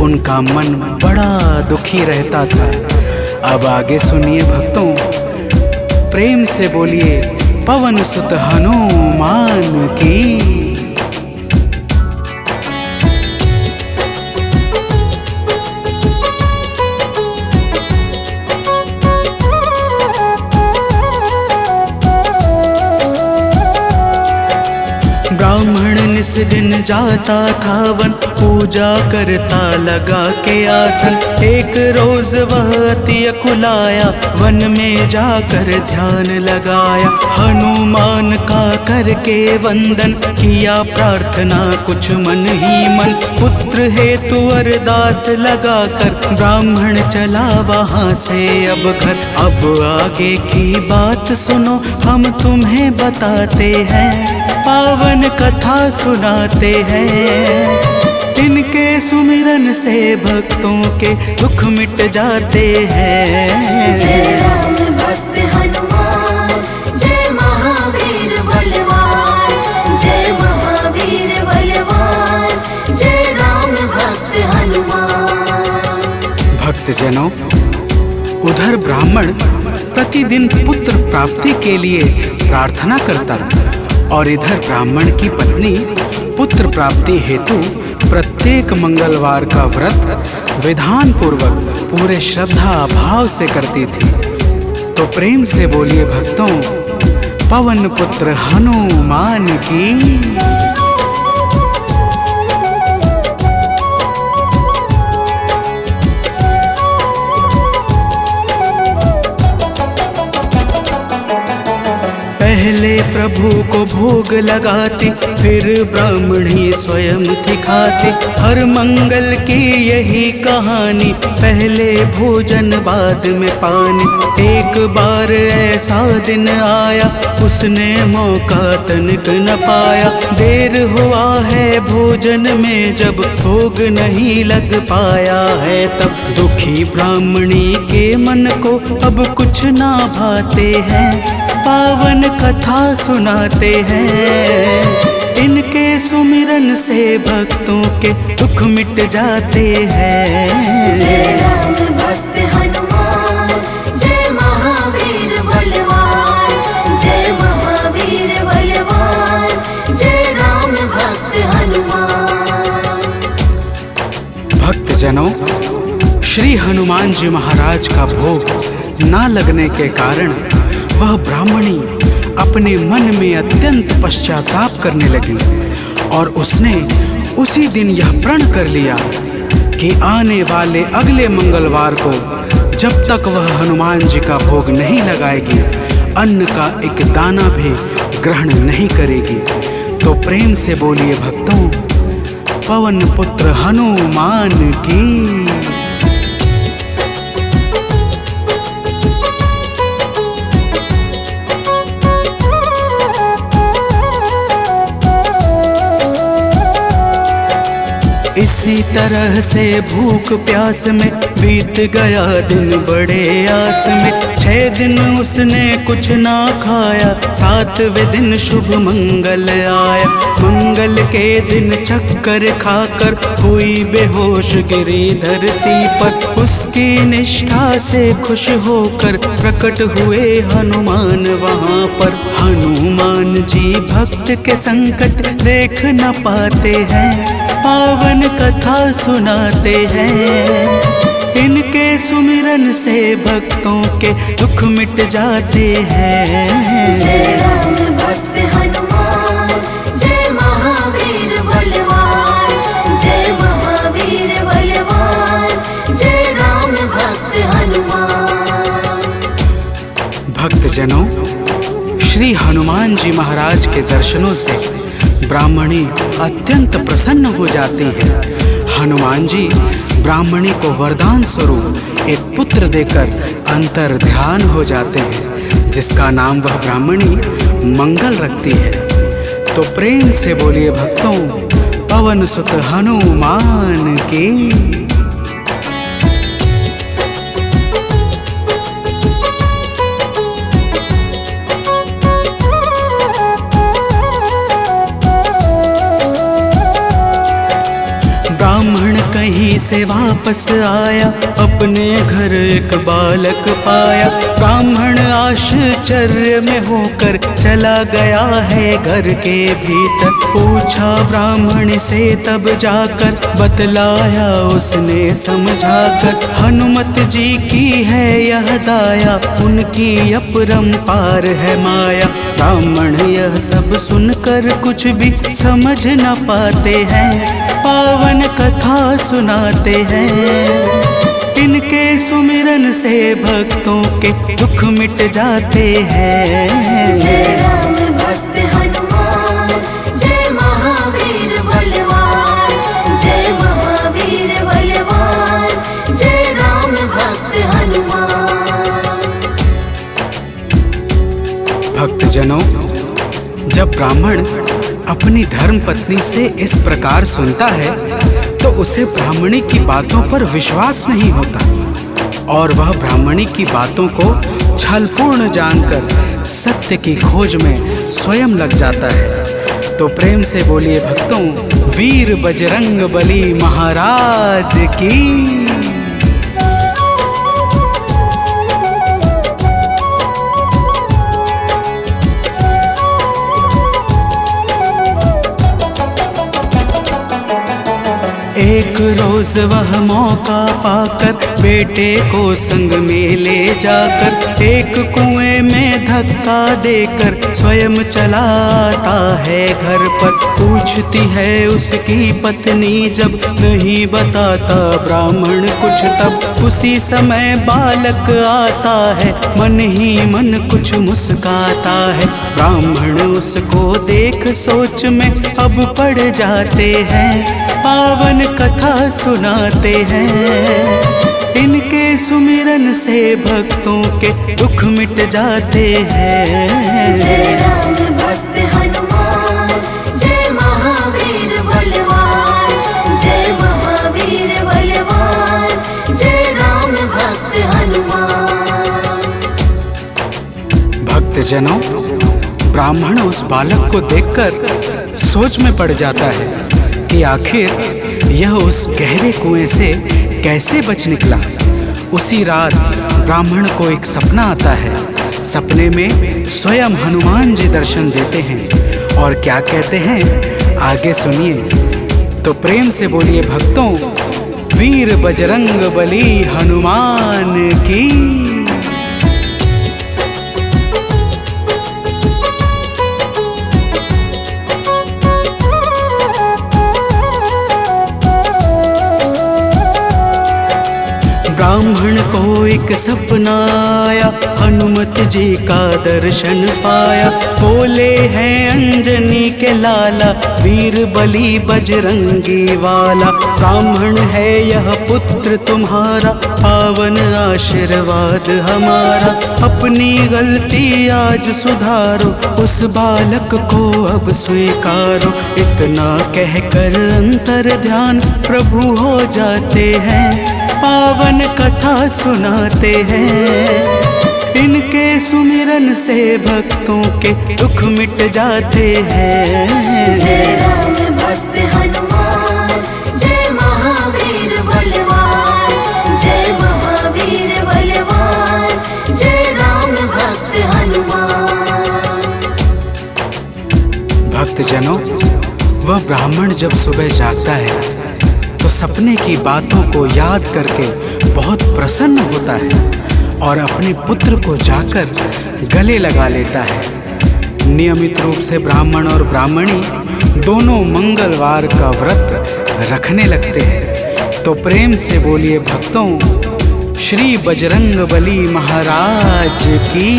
G: उनका मन बड़ा दुखी रहता था। अब आगे सुनिए भक्तों, प्रेम से बोलिए पवन सुत हनुमान की। ब्राह्मण निस दिन जाता था वन, पूजा करता लगा के आसन। एक रोज वह अति अकुलाया, वन में जाकर ध्यान लगाया। हनुमान का करके वंदन किया प्रार्थना कुछ मन ही मन। पुत्र हेतु अरदास लगाकर ब्राह्मण चला वहाँ से अब घर। अब आगे की बात सुनो, हम तुम्हें बताते हैं। पावन कथा सुनाते हैं। इनके सुमिरन से भक्तों के दुख मिट जाते हैं।
E: जय राम भक्त हनुमान, जय महावीर बलवान, जय महावीर बलवान, भक्त हनुमान।
G: भक्तजनों, उधर ब्राह्मण प्रतिदिन पुत्र प्राप्ति के लिए प्रार्थना करता और इधर ब्राह्मण की पत्नी पुत्र प्राप्ति हेतु प्रत्येक मंगलवार का व्रत विधान पूर्वक पूरे श्रद्धा भाव से करती थी। तो प्रेम से बोलिए भक्तों, पवन पुत्र हनुमान की।
F: पहले प्रभु को भोग लगाती, फिर ब्राह्मणी स्वयं थी खाती। हर मंगल की यही कहानी, पहले भोजन बाद में पानी। एक बार ऐसा दिन आया, उसने मौका तनिक न पाया। देर हुआ है भोजन में, जब भोग नहीं लग पाया है तब दुखी ब्राह्मणी के मन को अब कुछ ना भाते हैं। पावन कथा सुनाते हैं, इनके सुमिरन से भक्तों के दुख मिट जाते हैं।
E: जय राम भक्त हनुमान, जय महावीर बलवान, जय महावीर बलवान, जय राम भक्त हनुमान।
G: भक्तजनों, श्री हनुमान जी महाराज का भोग ना लगने के कारण वह ब्राह्मणी अपने मन में अत्यंत पश्चाताप करने लगी और उसने उसी दिन यह प्रण कर लिया कि आने वाले अगले मंगलवार को जब तक वह हनुमान जी का भोग नहीं लगाएगी, अन्न का एक दाना भी ग्रहण नहीं करेगी। तो प्रेम से बोलिए भक्तों, पवन पुत्र हनुमान की।
F: इसी तरह से भूख प्यास में बीत गया दिन बड़े आस में। 6 दिन उसने कुछ ना खाया, 7वें दिन शुभ मंगल आया। मंगल के दिन चक्कर खाकर हुई बेहोश गिरी धरती पर। उसकी निष्ठा से खुश होकर प्रकट हुए हनुमान वहाँ पर। हनुमान जी भक्त के संकट देख न पाते हैं, पावन कथा सुनाते हैं। इनके सुमिरन से भक्तों के दुख मिट जाते हैं।
E: जय राम भक्त हनुमान, जय महावीर बलवान, जय महावीर बलवान, जय राम भक्त हनुमान।
G: भक्तजनों, श्री हनुमान जी महाराज के दर्शनों से ब्राह्मणी अत्यंत प्रसन्न हो जाती है। हनुमान जी ब्राह्मणी को वरदान स्वरूप एक पुत्र देकर अंतर ध्यान हो जाते हैं, जिसका नाम वह ब्राह्मणी मंगल रखती है। तो प्रेम से बोलिए भक्तों, पवन सुत हनुमान की।
F: ब्राह्मण कहीं से वापस आया, अपने घर एक बालक पाया। ब्राह्मण आश्चर्य में होकर चला गया है घर के भीतर। पूछा ब्राह्मण से तब जाकर, बतलाया उसने समझाकर। हनुमत जी की है यह दाया, उनकी अपरंपार है माया। ब्राह्मण यह सब सुनकर कुछ भी समझ न पाते हैं, पावन कथा सुनाते हैं। इनके सुमिरन से भक्तों के दुख मिट जाते हैं।
E: जय राम भक्त हनुमान, जय महावीर बलवान, जय महावीर बलवान, जय राम भक्त हनुमान।
G: भक्तजनों, जब ब्राह्मण अपनी धर्म पत्नी से इस प्रकार सुनता है तो उसे ब्राह्मणी की बातों पर विश्वास नहीं होता और वह ब्राह्मणी की बातों को छलपूर्ण जानकर सत्य की खोज में स्वयं लग जाता है। तो प्रेम से बोलिए भक्तों, वीर बजरंग बली महाराज की। एक रोज वह मौका पाकर बेटे को संग में ले जाकर एक कुएं में धक्का देकर स्वयं चलाता है घर पर। पूछती है उसकी पत्नी जब नहीं बताता ब्राह्मण कुछ, तब उसी समय बालक आता है मन ही मन कुछ मुस्काता है। ब्राह्मण उसको देख सोच में अब पड़ जाते हैं, पावन कथा सुनाते हैं। इनके सुमिरन से भक्तों के दुख मिट जाते हैं।
E: जय राम भक्त हनुमान, जय महावीर बलवान, जय महावीर बलवान, जय राम भक्त हनुमान।
G: भक्तजनों, ब्राह्मण उस बालक को देखकर सोच में पड़ जाता है कि आखिर यह उस गहरे कुएं से कैसे बच निकला। उसी रात ब्राह्मण को एक सपना आता है। सपने में स्वयं हनुमान जी दर्शन देते हैं और क्या कहते हैं आगे सुनिए। तो प्रेम से बोलिए भक्तों, वीर बजरंग बली हनुमान की। ब्राह्मण को एक सपना आया, हनुमत जी का दर्शन पाया। बोले हैं अंजनी के लाला, वीर बली बजरंगी वाला। ब्राह्मण है यह पुत्र तुम्हारा, पावन आशीर्वाद हमारा। अपनी गलती आज सुधारो, उस बालक को अब स्वीकारो। इतना कहकर अंतर ध्यान प्रभु हो जाते हैं, पावन कथा सुनाते हैं। इनके सुमिरन से भक्तों के दुख मिट जाते हैं।
E: जय राम भक्त हनुमान, जय महावीर बलवान, जय महावीर बलवान, जय राम भक्त हनुमान।
G: भक्तजनों, वह ब्राह्मण जब सुबह जागता है तो सपने की बातों को याद करके बहुत प्रसन्न होता है और अपने पुत्र को जाकर गले लगा लेता है। नियमित रूप से ब्राह्मण और ब्राह्मणी दोनों मंगलवार का व्रत रखने लगते हैं। तो प्रेम से बोलिए भक्तों, श्री बजरंग बली महाराज की।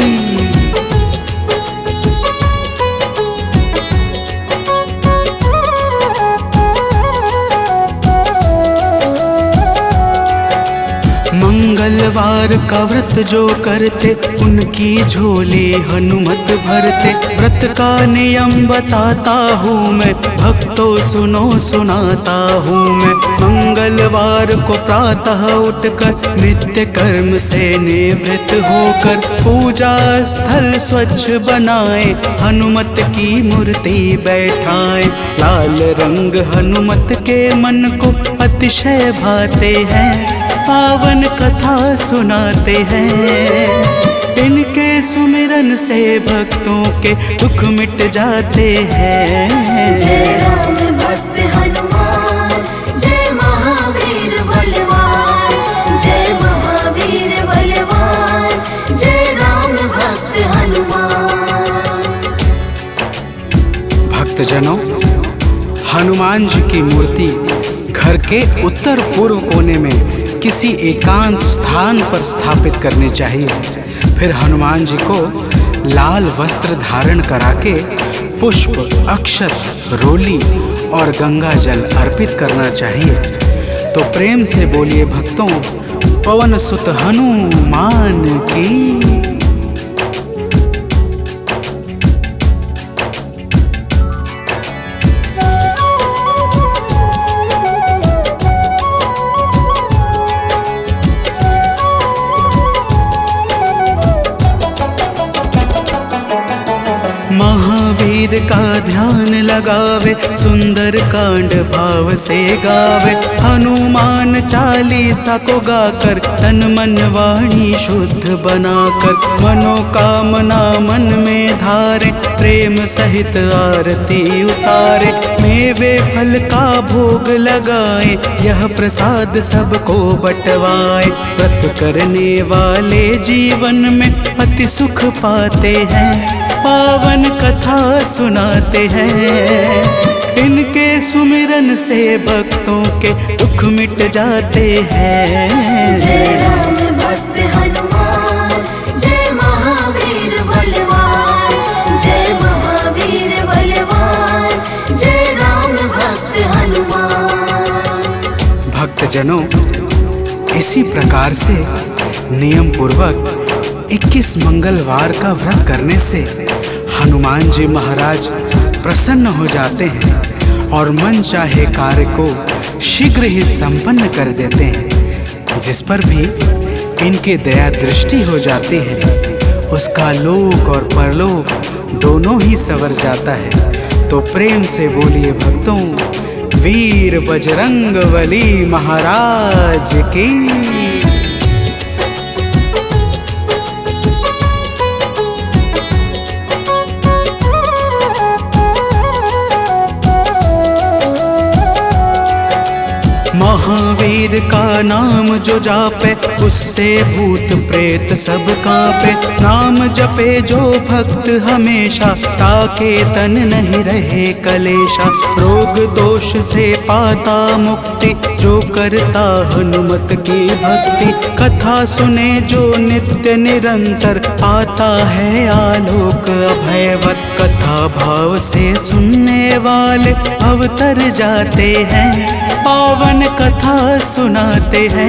G: मंगलवार का व्रत जो करते उनकी झोली हनुमत भरते। व्रत का नियम बताता हूँ मैं, भक्तों सुनो सुनाता हूँ मैं। मंगलवार को प्रातः उठकर नित्य कर्म से निवृत्त होकर पूजा स्थल स्वच्छ बनाए, हनुमत की मूर्ति बैठाए। लाल रंग हनुमत के मन को अतिशय भाते हैं, पावन कथा सुनाते हैं। इनके सुमिरन से भक्तों के दुख मिट जाते हैं।
E: जय राम भक्त हनुमान, जय महावीर बलवान, जय महावीर बलवान, जय राम भक्त हनुमान।
G: भक्तजनों, हनुमान जी की मूर्ति घर के उत्तर पूर्व कोने में किसी एकांत स्थान पर स्थापित करनी चाहिए। फिर हनुमान जी को लाल वस्त्र धारण करा के पुष्प, अक्षत, रोली और गंगा जल अर्पित करना चाहिए। तो प्रेम से बोलिए भक्तों, पवन सुत हनुमान की।
F: महावीर का ध्यान लगावे, सुंदर कांड भाव से गावे। हनुमान चालीसा को गाकर तन मन वाणी शुद्ध बनाकर, मनोकामना मन में धारे, प्रेम सहित आरती उतारे। मेवे फल का भोग लगाए, यह प्रसाद सबको बंटवाए। व्रत करने वाले जीवन में अति सुख पाते हैं, पावन कथा सुनाते हैं। इनके सुमिरन से भक्तों के दुख मिट जाते हैं।
E: जय राम भक्त हनुमान, जय महावीर बलवान, जय महावीर बलवान, जय राम भक्त हनुमान।
G: भक्तजनों, इसी प्रकार से नियम पूर्वक 21 मंगलवार का व्रत करने से हनुमान जी महाराज प्रसन्न हो जाते हैं और मन चाहे कार्य को शीघ्र ही संपन्न कर देते हैं। जिस पर भी इनके दया दृष्टि हो जाती है, उसका लोक और परलोक दोनों ही संवर जाता है। तो प्रेम से बोलिए भक्तों, वीर बजरंगबली महाराज की। महावीर का नाम जो जापे, उससे भूत प्रेत सब कांपे। नाम जपे जो भक्त हमेशा, ताके तन नहीं रहे कलेशा। रोग दोष से पाता मुक्ति, जो करता हनुमत की भक्ति। कथा सुने जो नित्य निरंतर, पाता है आलोक अभयवत। कथा भाव से सुनने वाले अवतर जाते हैं, पावन कथा सुनाते हैं।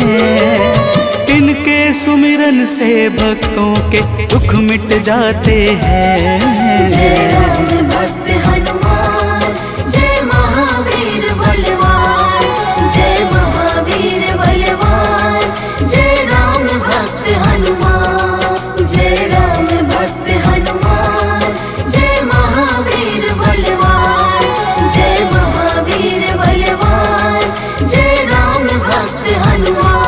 G: इनके सुमिरन से भक्तों के दुख मिट जाते हैं।
E: जय राम भक्त हनुमान, जय महावीर बलवान, जय महावीर बलवान, जय राम भक्त हनुमान। जय राम भक्त हनुमान, जय महावीर बलवान, जय महावीर बलवान, जय राम भक्त हनुमान।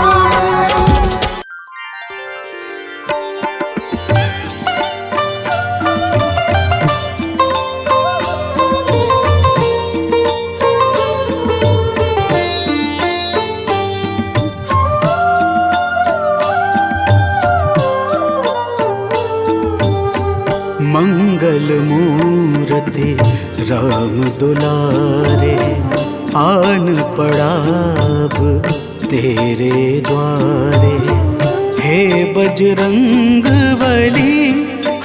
F: मंगल मूर्ति राम दुलारे, आन पड़ाब तेरे द्वारे। हे बजरंग बली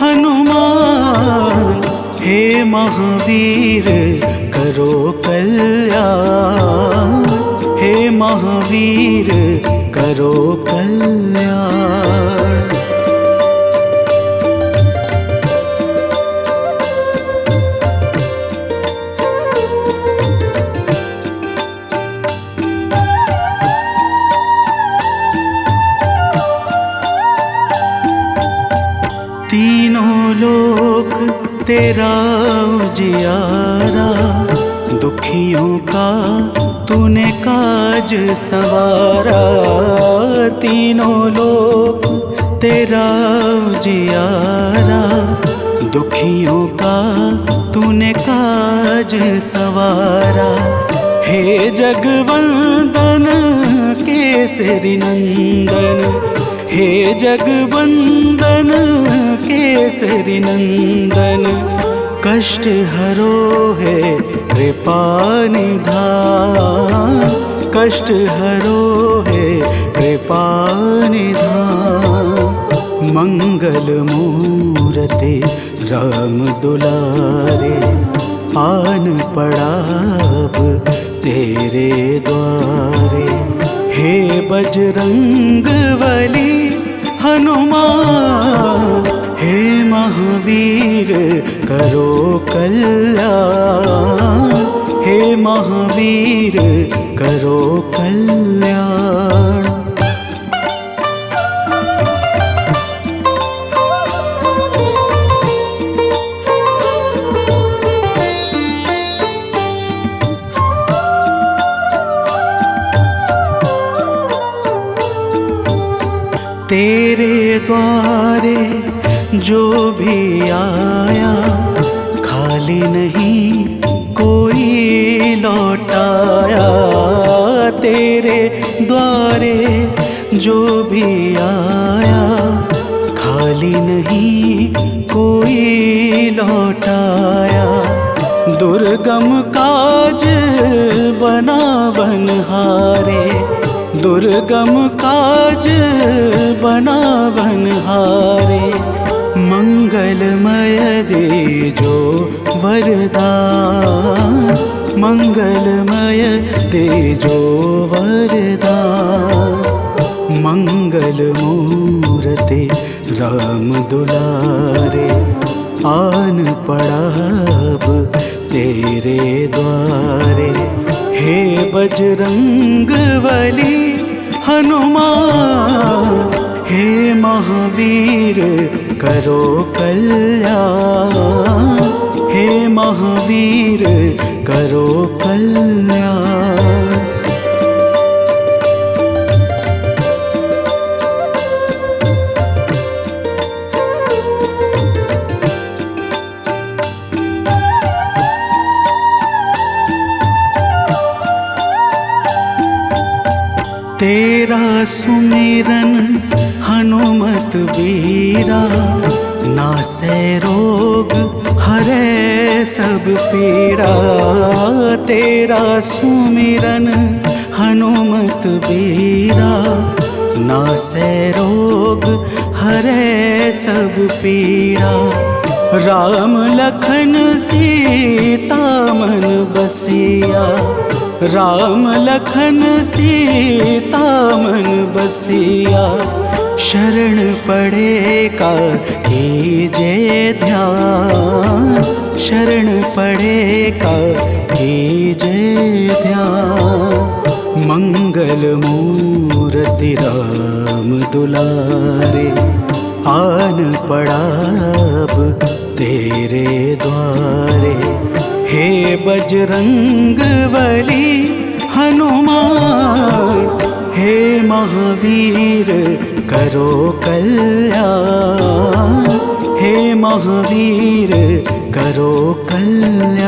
F: हनुमान, हे महावीर करो कल्याण। हे महावीर करो कल्याण। तीनों लोक तेरा उजियारा, दुखियों का तूने काज संवारा। तीनों लोक तेरा उजियारा, दुखियों का तूने काज संवारा। हे जगवंदन केसरी नंदन, हे जगवंदन केसरी नंदन। कष्ट हरो है कृपा निधान, कष्ट हरो है कृपा निधान। मंगल मूर्ति राम दुलारे, आन पड़ाब तेरे द्वारे। हे बजरंग बली हनुमान, हे महावीर करो कल्याण। हे महावीर करो कल्याण। तेरे द्वारे जो भी आया खाली नहीं कोई लौटाया। तेरे द्वारे जो भी आया खाली नहीं कोई लौटाया। दुर्गम काज बना बनहारे, दुर्गम काज बना बनहारे। मंगलमय दे जो वरदान, मंगलमय दे जो वरदान। मंगल मूर्ति राम दुलारे, आन पड़ा अब तेरे द्वारे। हे बजरंग बली हनुमान, हे महावीर करो कल्याण, हे महावीर करो कल्याण। तेरा सुमिरन हनुमत बीरा, नासै रोग हरै सब पीरा। तेरा सुमिरन हनुमत बीरा, नासै रोग हरै सब पीरा। राम लखन सीता मन बसिया, राम लखन सीता मन बसिया। शरण पड़े का कीजे ध्यान, शरण पड़े का कीजे ध्यान। मंगल मूर्ति राम दुलारे, आन पड़ा अब तेरे द्वारे। हे बजरंग बली हनुमान, हे महावीर करो कल्याण, हे महावीर करो कल्याण।